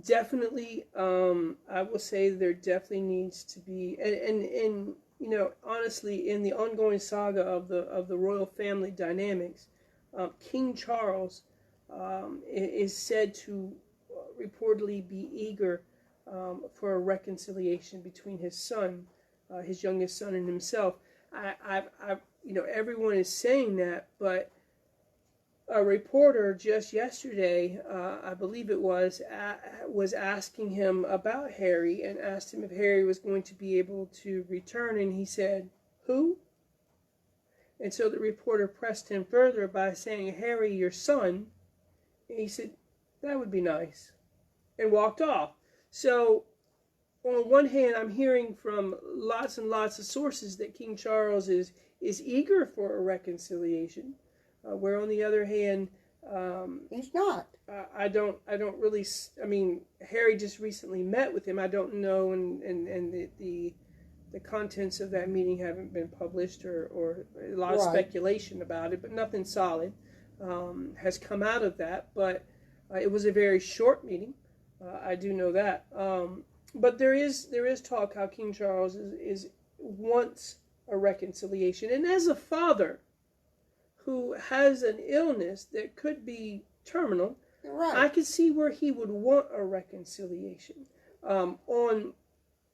Definitely, I will say there definitely needs to be, and you know, honestly, in the ongoing saga of the royal family dynamics, King Charles is said to reportedly be eager for a reconciliation between his son, his youngest son, and himself. You know, everyone is saying that, but a reporter just yesterday, I believe it was asking him about Harry and asked him if Harry was going to be able to return, and he said, "Who?" And so the reporter pressed him further by saying, "Harry, your son." And he said, "That would be nice," and walked off. So, on one hand, I'm hearing from lots and lots of sources that King Charles is eager for a reconciliation. Where on the other hand, he's not. I don't really. I mean, Harry just recently met with him. I don't know, and the contents of that meeting haven't been published, or a lot of speculation about it, but nothing solid has come out of that. But it was a very short meeting. I do know that. But there is talk how King Charles wants a reconciliation, and as a father who has an illness that could be terminal, I could see where he would want a reconciliation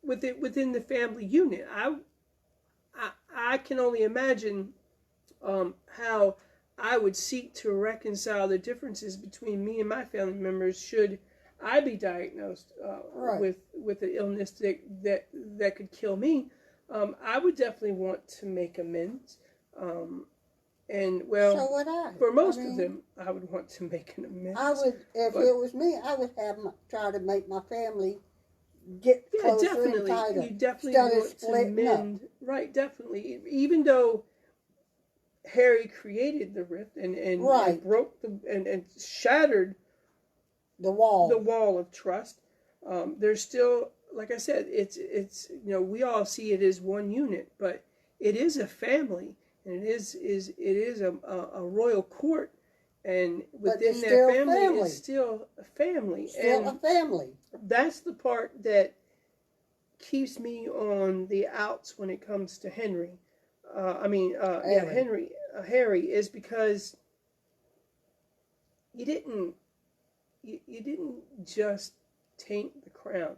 within the family unit. I can only imagine how I would seek to reconcile the differences between me and my family members should I be diagnosed with an illness that could kill me. I would definitely want to make amends. And well, so would I. For most of them, I would want to make an amends. I would, if it was me, I would try to make my family get closer definitely. and tighter. You definitely want to mend, right? Definitely, even though Harry created the rift and broke and shattered the wall of trust. There's still, like I said, it's we all see it as one unit, but it is a family. and it is a royal court, and within that still family, family. it's still a family. Still and a family. that's the part that keeps me on the outs when it comes to Henry. Harry is because you didn't just taint the crown.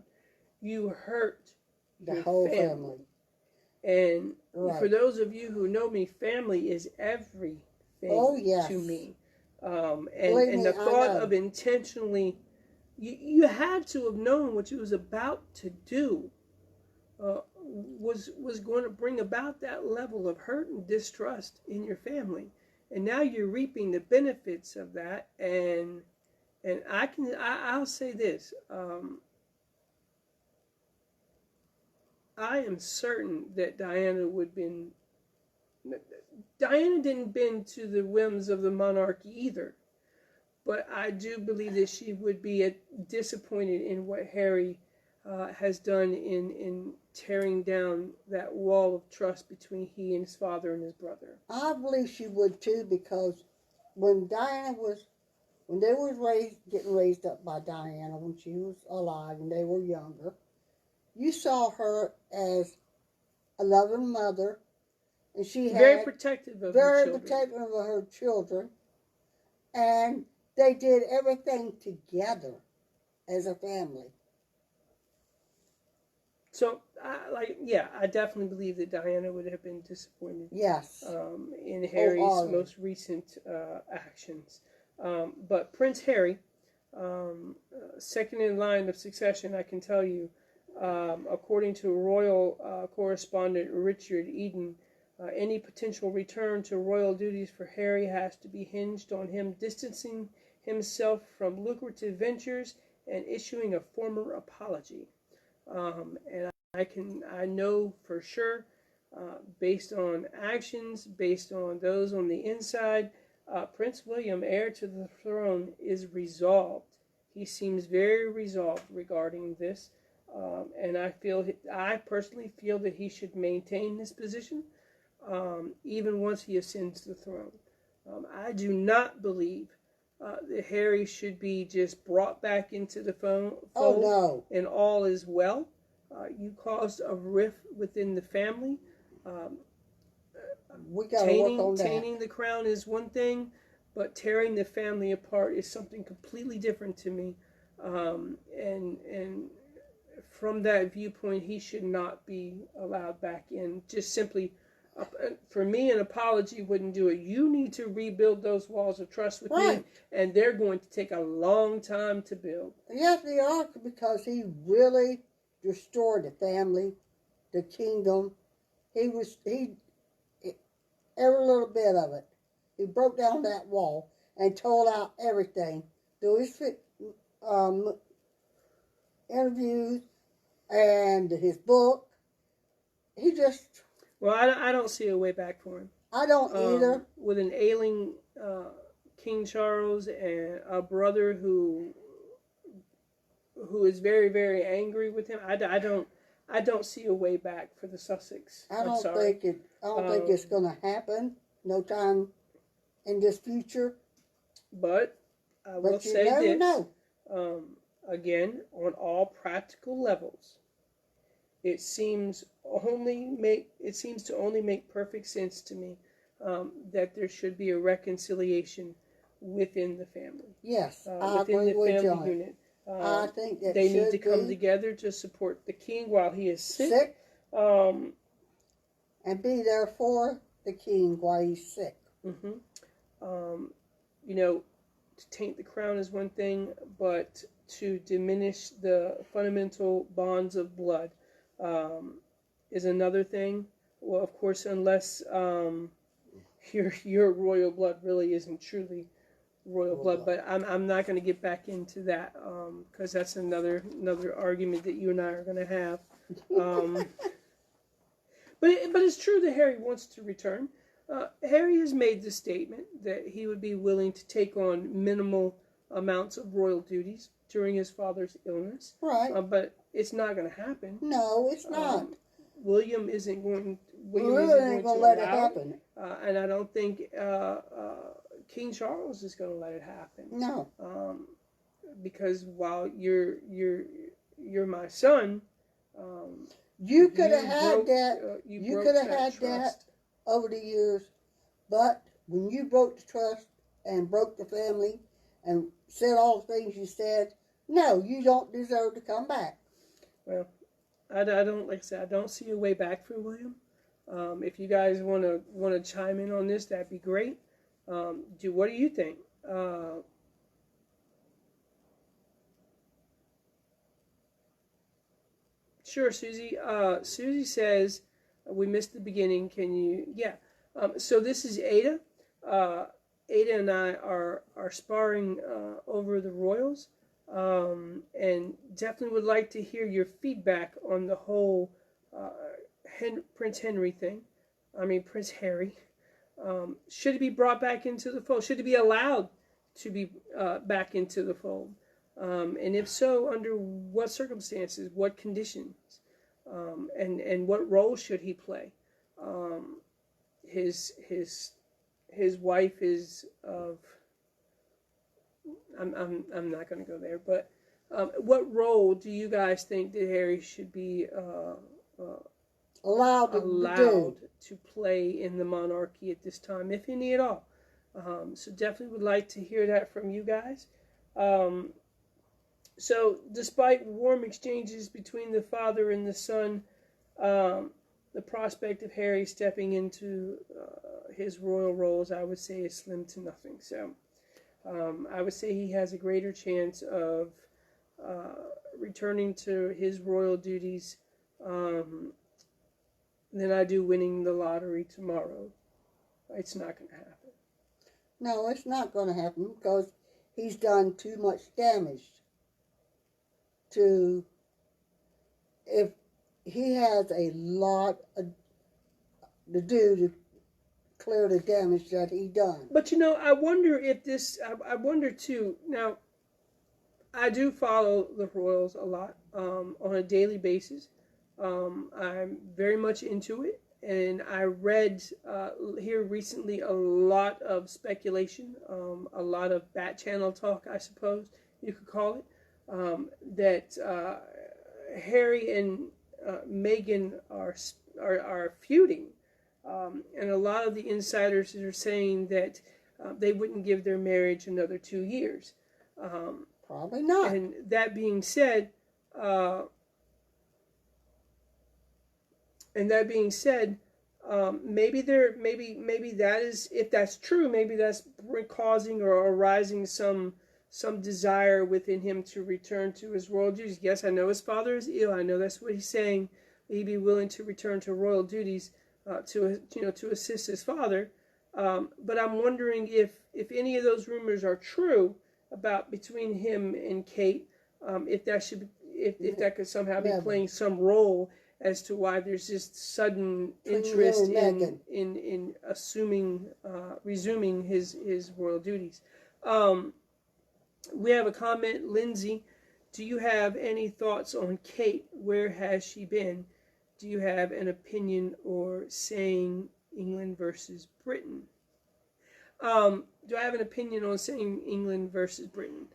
You hurt The your whole family. family. And Right. for those of you who know me, family is everything to me. And the thought of intentionally, you had to have known what you was about to do was going to bring about that level of hurt and distrust in your family. And now you're reaping the benefits of that. And I'll say this. I am certain that Diana didn't bend to the whims of the monarchy either. But I do believe that she would be disappointed in what Harry has done in tearing down that wall of trust between he and his father and his brother. I believe she would too, because when they were getting raised up by Diana when she was alive and they were younger, you saw her as a loving mother, and she had very protective of her children, and they did everything together as a family. So, I definitely believe that Diana would have been disappointed. Yes. In Harry's most recent actions. But Prince Harry, second in line of succession, I can tell you, according to royal correspondent Richard Eden, any potential return to royal duties for Harry has to be hinged on him distancing himself from lucrative ventures and issuing a formal apology. And I know for sure, based on actions, based on those on the inside, Prince William, heir to the throne, is resolved. He seems very resolved regarding this, and I personally feel that he should maintain this position, even once he ascends the throne. I do not believe that Harry should be just brought back into the fold. Oh, no. And all is well. You caused a rift within the family. We got to work on that. Tainting the crown is one thing, but tearing the family apart is something completely different to me. And from that viewpoint, he should not be allowed back in. Just simply, for me, an apology wouldn't do it. You need to rebuild those walls of trust with me, and they're going to take a long time to build. Yes, they are, because he really destroyed the family, the kingdom. Every little bit of it. He broke down that wall and told out everything through his interviews and his book. He just... Well, I don't see a way back for him. I don't either. With an ailing King Charles and a brother who is very, very angry with him, I don't see a way back for the Sussex. I don't think it's going to happen. No time in this future. But I will say this. Again, on all practical levels, it seems to only make perfect sense to me that there should be a reconciliation within the family. Yes, I agree with you. Unit. I think that they need to come together to support the king while he is sick. And be there for the king while he's sick. Mm-hmm. To taint the crown is one thing, but to diminish the fundamental bonds of blood is another thing. Well, of course, unless your royal blood really isn't truly royal blood. But I'm not going to get back into that because that's another argument that you and I are going to have. But it's true that Harry wants to return. Harry has made the statement that he would be willing to take on minimal amounts of royal duties during his father's illness. Right. But it's not going to happen. No, it's not. William isn't going. William ain't gonna let it happen. And I don't think King Charles is going to let it happen. No. Because while you're my son, you could have had that. You could have had that over the years, but when you broke the trust and broke the family and said all the things you said, no, you don't deserve to come back. Well, I don't, like I said, I don't see a way back for William. If you guys want to chime in on this, that'd be great. What do you think? Sure, Susie. Susie says we missed the beginning. Can you? Yeah. So this is Ada. Ada and I are sparring over the Royals, and definitely would like to hear your feedback on the whole Prince Henry thing. I mean Prince Harry. Should he be brought back into the fold? Should he be allowed to be back into the fold? And if so, under what circumstances, what conditions, and what role should he play? His wife is of. I'm not going to go there, but what role do you guys think that Harry should be allowed to play in the monarchy at this time, if any at all? So definitely would like to hear that from you guys. So despite warm exchanges between the father and the son, the prospect of Harry stepping into his royal roles, I would say, is slim to nothing. So I would say he has a greater chance of returning to his royal duties than I do winning the lottery tomorrow. It's not going to happen. No, it's not going to happen because he's done too much damage to. If he has a lot to do to clear the damage that he done. But you know, I wonder if this. I wonder too. Now, I do follow the Royals a lot on a daily basis. I'm very much into it, and I read here recently a lot of speculation, a lot of bat channel talk, I suppose you could call it, that Harry and Meghan are feuding, and a lot of the insiders are saying that they wouldn't give their marriage another 2 years. Probably not. And that being said. Maybe that is, if that's true, maybe that's causing or arising some desire within him to return to his royal duties. Yes, I know his father is ill. I know that's what he's saying. He'd be willing to return to royal duties to assist his father. But I'm wondering if any of those rumors are true about between him and Kate, if that could somehow be playing some role as to why there's just sudden interest in resuming his royal duties. We have a comment, Lindsay. Do you have any thoughts on Kate? Where has she been? Do you have an opinion or saying England versus Britain? Do I have an opinion on saying England versus Britain?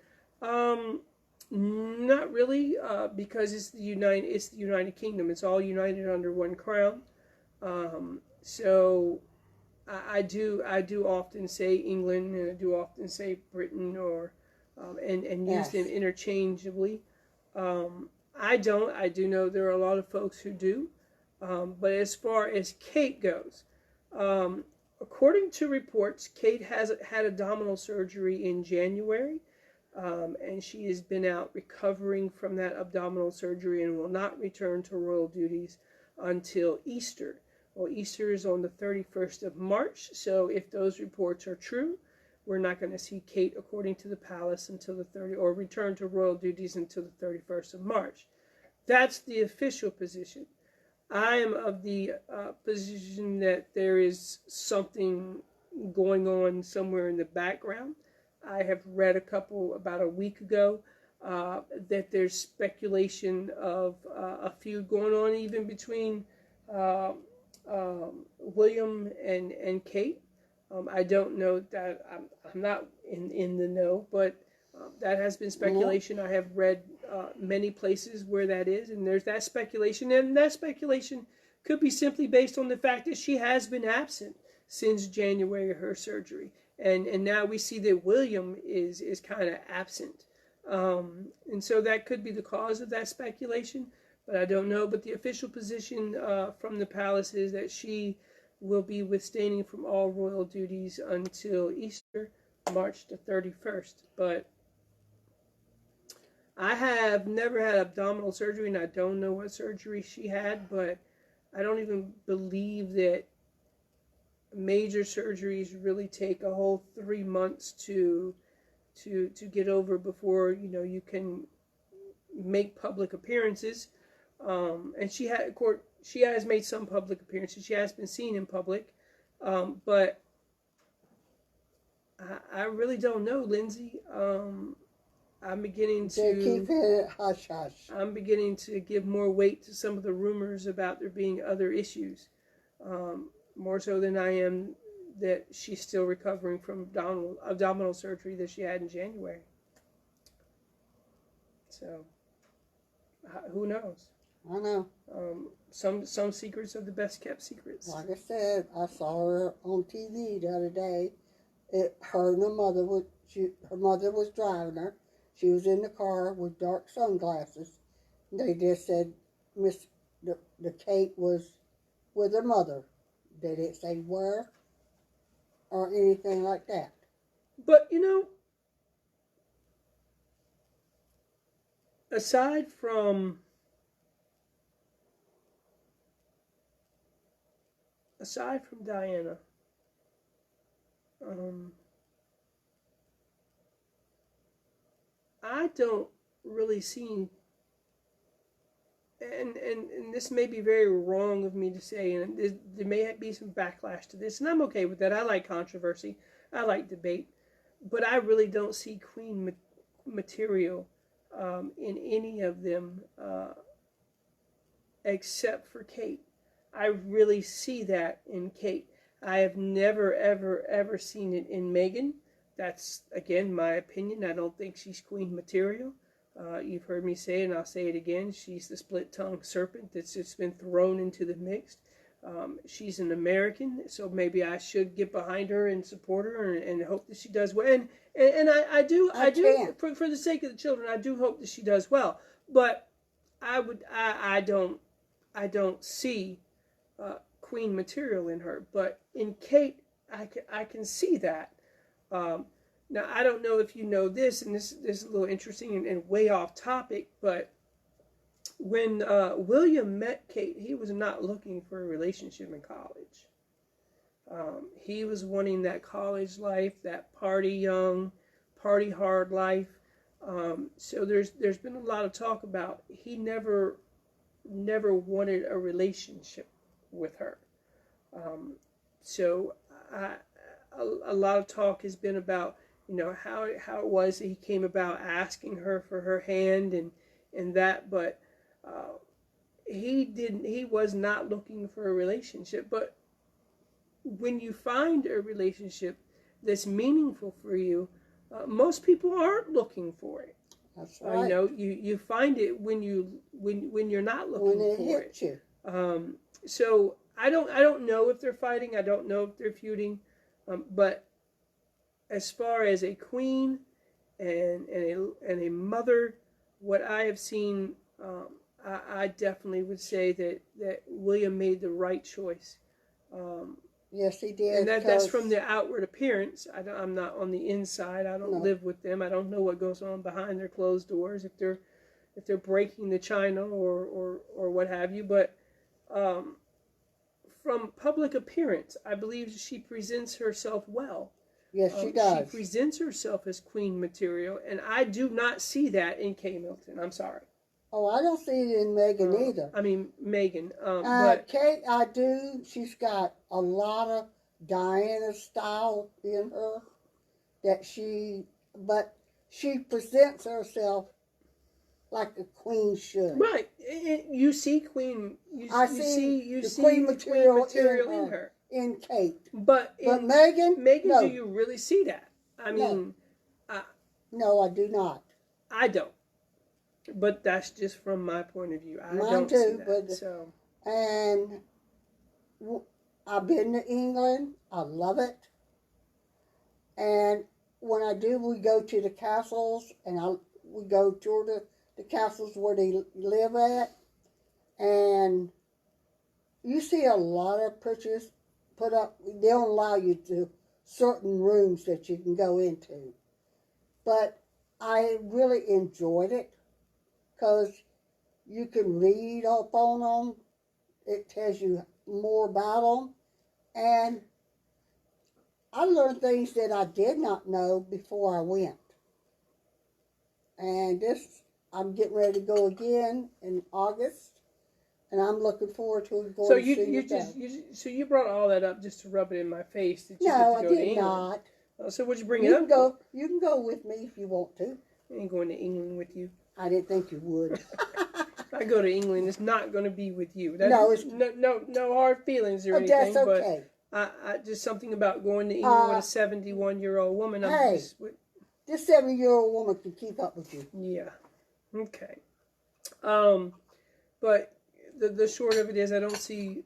Not really, because it's the United Kingdom. It's all united under one crown. So I do often say England, and I do often say Britain, or and use them interchangeably. I do know there are a lot of folks who do, but as far as Kate goes, according to reports, Kate has had abdominal surgery in January. And she has been out recovering from that abdominal surgery and will not return to royal duties until Easter. Well, Easter is on the 31st of March, so if those reports are true, we're not going to see Kate, according to the palace, until or return to royal duties until the 31st of March. That's the official position. I am of the position that there is something going on somewhere in the background. I have read about a week ago that there's speculation of a feud going on even between uh, William and Kate. I don't know that. I'm not in the know, but that has been speculation. I have read many places where that is, and there's that speculation, and that speculation could be simply based on the fact that she has been absent since January of her surgery, and now we see that William is kind of absent, and so that could be the cause of that speculation, but I don't know. But the official position from the palace is that she will be withstanding from all royal duties until Easter, March the 31st. But I have never had abdominal surgery, and I don't know what surgery she had, but I don't even believe that major surgeries really take a whole 3 months to get over before you can make public appearances. And she has made some public appearances. She has been seen in public, but I really don't know, Lindsay. I'm beginning They keep it hush hush. I'm beginning to give more weight to some of the rumors about there being other issues, more so than I am that she's still recovering from abdominal surgery that she had in January. So, who knows? I know. Some secrets are the best kept secrets. Like I said, I saw her on TV the other day. Her and her mother her mother was driving her. She was in the car with dark sunglasses. They just said the Kate was with her mother. They didn't say where or anything like that. But aside from Diana, I don't really see, and this may be very wrong of me to say, and there may be some backlash to this, and I'm okay with that. I like controversy, I like debate, but I really don't see queen material in any of them except for Kate. I really see that in Kate. I have never, ever, ever seen it in Meghan. That's, again, my opinion. I don't think she's queen material. You've heard me say it, and I'll say it again. She's the split-tongued serpent that's just been thrown into the mix. She's an American, so maybe I should get behind her and support her and hope that she does well. And I do, for the sake of the children, I do hope that she does well. But I don't see queen material in her. But in Kate, I can see that. Now, I don't know if you know this, and this is a little interesting and way off topic, but when William met Kate, he was not looking for a relationship in college. He was wanting that college life, that party young, party hard life. So there's been a lot of talk about he never wanted a relationship with her. So a lot of talk has been about how it was that he came about asking her for her hand and that, but he was not looking for a relationship. But when you find a relationship that's meaningful for you, most people aren't looking for it. That's right. You find it when you're not looking when it for hits it. You. So I don't know if they're fighting. I don't know if they're feuding. But as far as a queen and a mother, what I have seen, I definitely would say that William made the right choice. Yes, he did. And that's from the outward appearance. I'm not on the inside. I don't live with them. I don't know what goes on behind their closed doors, if they're breaking the china or what have you. But from public appearance, I believe she presents herself well. Yes, she does. She presents herself as queen material, and I do not see that in Kay Milton. I'm sorry. Oh, I don't see it in Meghan either. I mean, Meghan. But Kate, I do. She's got a lot of Diana style in her. But she presents herself like a queen should. Right. You see Queen. I see the queen material in her. In Kate. But Meghan, no. do you really see that? I mean, no, I do not. I don't. But that's just from my point of view. I Mine don't too, see that. but so. And I've been to England. I love it. And when I do, we go to the castles, and we go tour the castles where they live at, and you see a lot of pictures put up. They don't allow you to certain rooms that you can go into, but I really enjoyed it because you can read up on them. It tells you more about them, and I learned things that I did not know before I went. And I'm getting ready to go again in August, and I'm looking forward to going. So you brought all that up just to rub it in my face that you no, get to I go did to England. not. So what'd you bring it up? You can go with me if you want to. I ain't going to England with you. I didn't think you would. If I go to England, it's not going to be with you. No hard feelings or anything. That's okay. But I just something about going to England with a 71-year-old woman. This 70-year-old woman can keep up with you. Yeah. Okay. But the short of it is, I don't see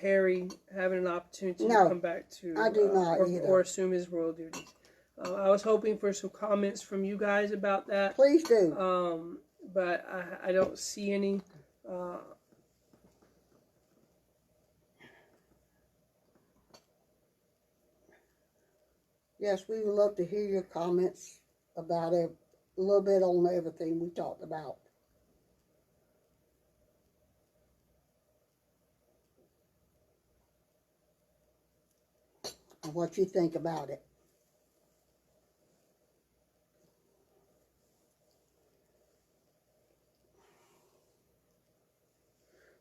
Harry having an opportunity to come back to. I do not or assume his royal duties. I was hoping for some comments from you guys about that. Please do. But I don't see any. Yes, we would love to hear your comments about it, a little bit on everything we talked about. And what you think about it.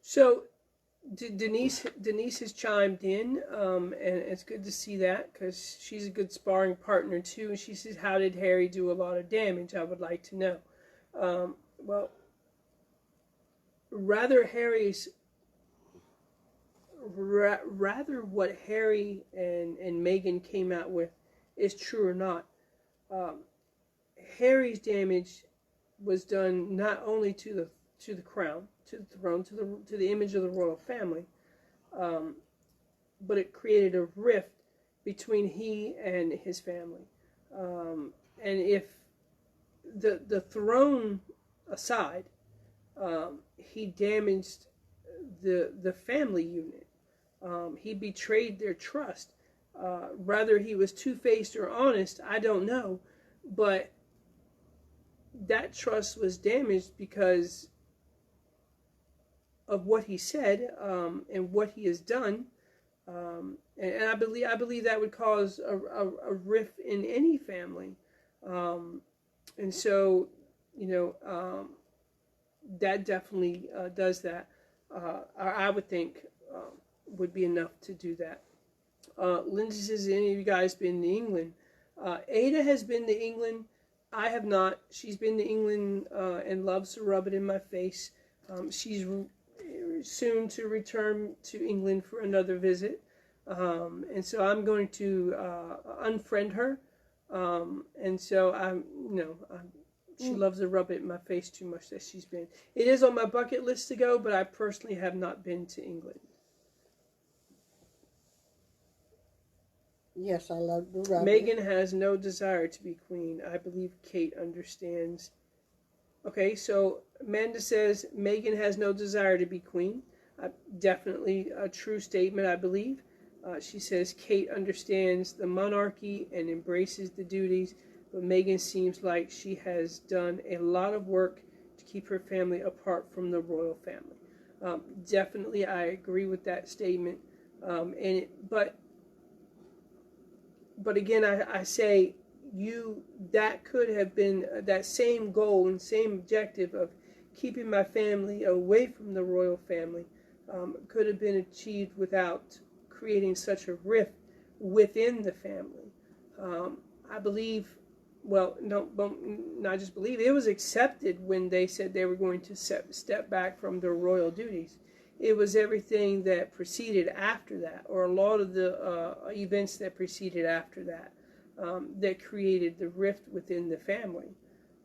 So Denise has chimed in, and it's good to see that because she's a good sparring partner too. And she says, "How did Harry do a lot of damage? I would like to know." Well, rather what Harry and Meghan came out with is true or not. Harry's damage was done not only to the crown, to the throne, to the image of the royal family, but it created a rift between he and his family. And if the throne aside, he damaged the family unit. He betrayed their trust. Whether he was two-faced or honest, I don't know, but that trust was damaged because of what he said and what he has done, and I believe that would cause a rift in any family, and so that definitely does that. I would think would be enough to do that. Lindsay says, "Any of you guys been to England?" Ada has been to England. I have not. She's been to England and loves to rub it in my face. She's soon to return to England for another visit, and so I'm going to unfriend her. And so she loves to rub it in my face too much that she's been. It is on my bucket list to go, but I personally have not been to England. Yes, I love the rub. Meghan has no desire to be queen. I believe Kate understands. Okay, so Amanda says Meghan has no desire to be queen. Definitely a true statement, I believe. She says Kate understands the monarchy and embraces the duties, but Meghan seems like she has done a lot of work to keep her family apart from the royal family. Definitely, I agree with that statement. But again, I say that could have been that same goal and same objective of keeping my family away from the royal family could have been achieved without creating such a rift within the family. I believe well, no, but not just believe. It was accepted when they said they were going to step back from their royal duties. It was everything that preceded after that, or a lot of the events that preceded after that, that created the rift within the family.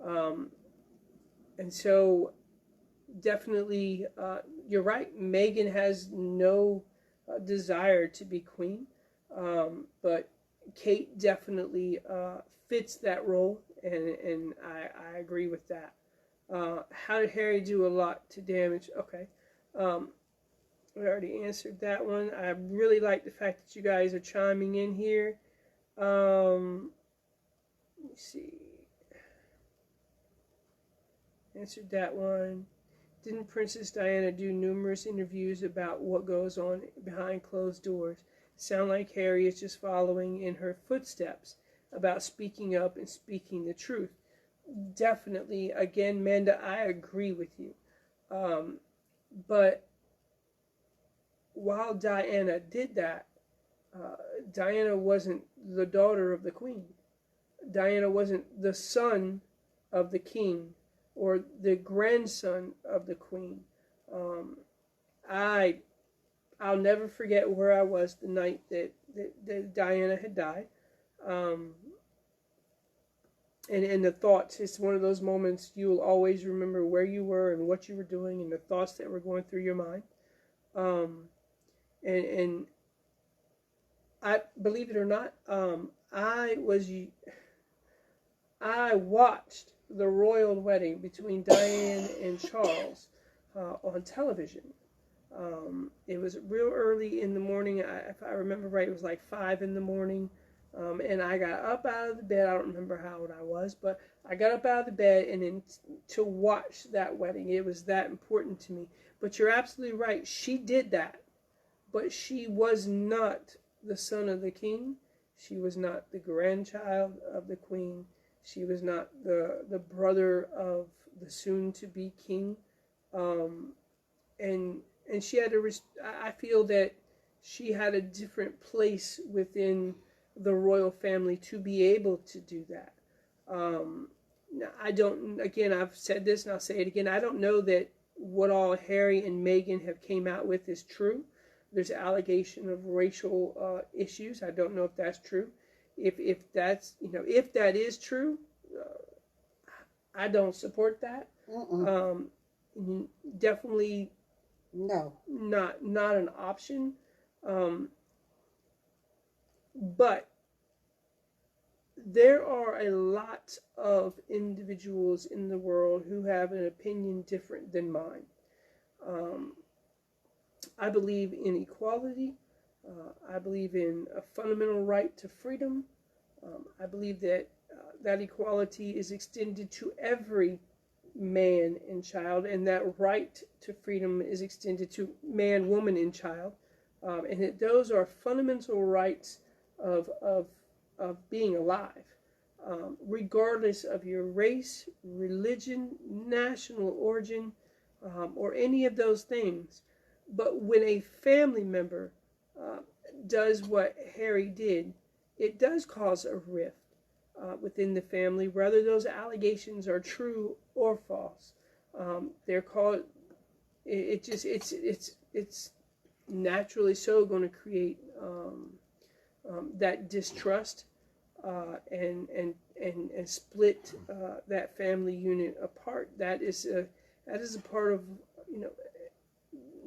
And so, definitely, you're right. Meghan has no desire to be queen, but Kate definitely fits that role, and I agree with that. How did Harry do a lot to damage? Okay. We already answered that one. I really like the fact that you guys are chiming in here. Let me see. Answered that one. Didn't Princess Diana do numerous interviews about what goes on behind closed doors? Sound like Harry is just following in her footsteps about speaking up and speaking the truth. Definitely, again, Manda, I agree with you. But while Diana did that, Diana wasn't the daughter of the queen. Diana wasn't the son of the king or the grandson of the queen. I'll never forget where I was the night that Diana had died. And the thoughts, it's one of those moments you'll always remember where you were and what you were doing and the thoughts that were going through your mind. And I, believe it or not, I watched the royal wedding between Diane and Charles on television. It was real early in the morning. If I remember right, it was like 5 in the morning. And I got up out of the bed. I don't remember how old I was, but I got up out of the bed and then to watch that wedding. It was that important to me. But you're absolutely right. She did that. But she was not the son of the king. She was not the grandchild of the queen. She was not the brother of the soon-to-be king. And she had I feel that she had a different place within the royal family to be able to do that. I don't, again, I've said this and I'll say it again, I don't know that what all Harry and Meghan have came out with is true. There's allegation of racial issues. I don't know if that's true. If that's, if that is true, I don't support that. Definitely no, not an option. But there are a lot of individuals in the world who have an opinion different than mine. I believe in equality. I believe in a fundamental right to freedom. I believe that that equality is extended to every man and child, and that right to freedom is extended to man, woman, and child. And that those are fundamental rights of being alive, regardless of your race, religion, national origin, or any of those things. But when a family member does what Harry did, it does cause a rift within the family, whether those allegations are true or false. They're called. It's naturally so going to create that distrust and split that family unit apart. That is a part of,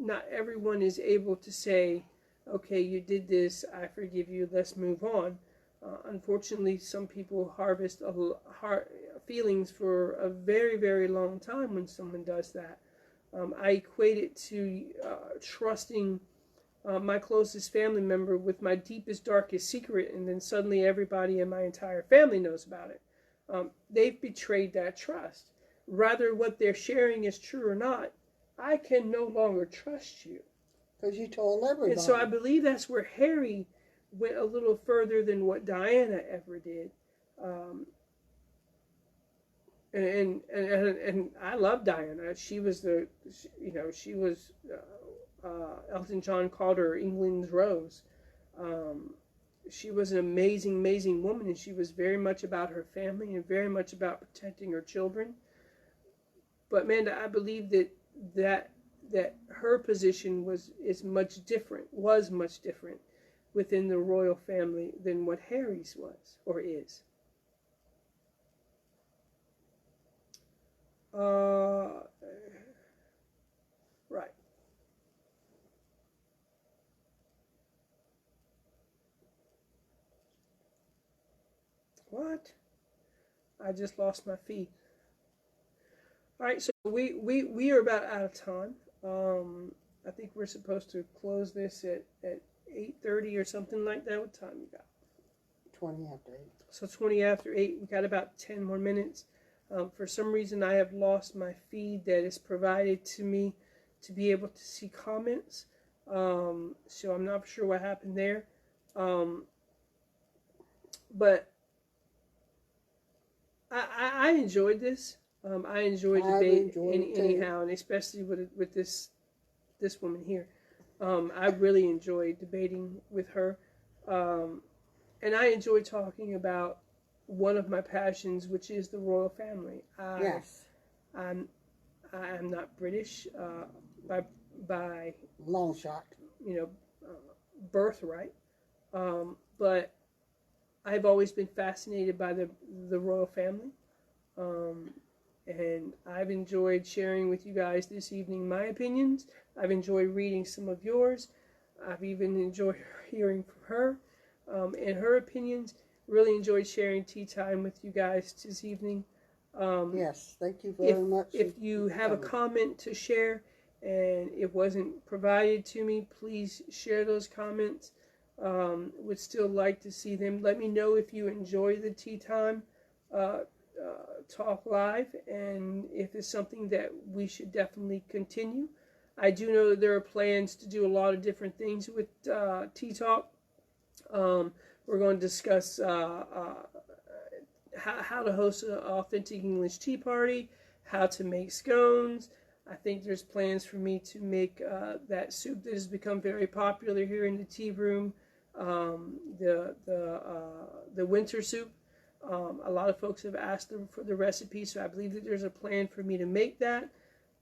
not everyone is able to say, okay, you did this, I forgive you, let's move on. Unfortunately, some people harvest feelings for a very, very long time when someone does that. I equate it to trusting my closest family member with my deepest, darkest secret, and then suddenly everybody in my entire family knows about it. They've betrayed that trust. Rather what they're sharing is true or not, I can no longer trust you. Because you told everybody. And so I believe that's where Harry went a little further than what Diana ever did. And I love Diana. She was Elton John called her England's Rose. she was an amazing, amazing woman, and she was very much about her family and very much about protecting her children. But Amanda, I believe that her position was much different within the royal family than what Harry's was or is. Right. What? I just lost my feed. All right, so we are about out of time. I think we're supposed to close this at 8:30 or something like that. What time you got? 20 after 8. So 20 after 8. We got about 10 more minutes. For some reason, I have lost my feed that is provided to me to be able to see comments. So I'm not sure what happened there. But I enjoyed this. I enjoyed debate anyhow, and especially with this woman here. I really enjoyed debating with her, and I enjoy talking about one of my passions, which is the royal family. Yes, I am not British by long shot, birthright, but I've always been fascinated by the royal family. And I've enjoyed sharing with you guys this evening my opinions. I've enjoyed reading some of yours. I've even enjoyed hearing from her and her opinions. Really enjoyed sharing tea time with you guys this evening. Yes, thank you very much. If you have a comment to share and it wasn't provided to me, please share those comments. Would still like to see them. Let me know if you enjoy the tea time talk live, and if it's something that we should definitely continue. I do know that there are plans to do a lot of different things with Tea Talk. We're going to discuss how to host an authentic English tea party, how to make scones. I think there's plans for me to make that soup that has become very popular here in the tea room, the winter soup. A lot of folks have asked them for the recipe, so I believe that there's a plan for me to make that.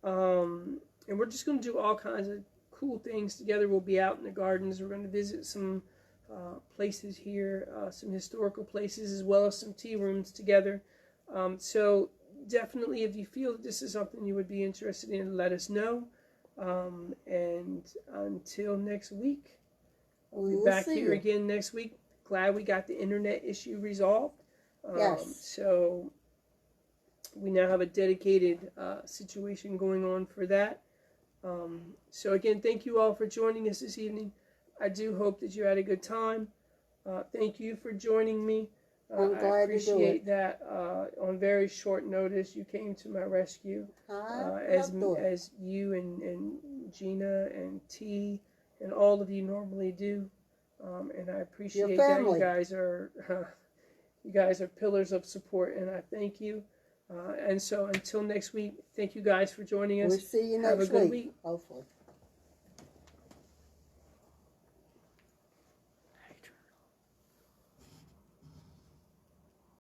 And we're just going to do all kinds of cool things together. We'll be out in the gardens. We're going to visit some places here, some historical places, as well as some tea rooms together. So definitely, if you feel that this is something you would be interested in, let us know. And until next week, we'll be back here again next week. Glad we got the internet issue resolved. Yes. So we now have a dedicated situation going on for that. So again, thank you all for joining us this evening. I do hope that you had a good time. Thank you for joining me. I'm glad I appreciate that. On very short notice, you came to my rescue. As you and Gina and T and all of you normally do. And I appreciate that. You guys are pillars of support, and I thank you. And so until next week, thank you guys for joining us. We'll see you next week. Have a good week. Hopefully.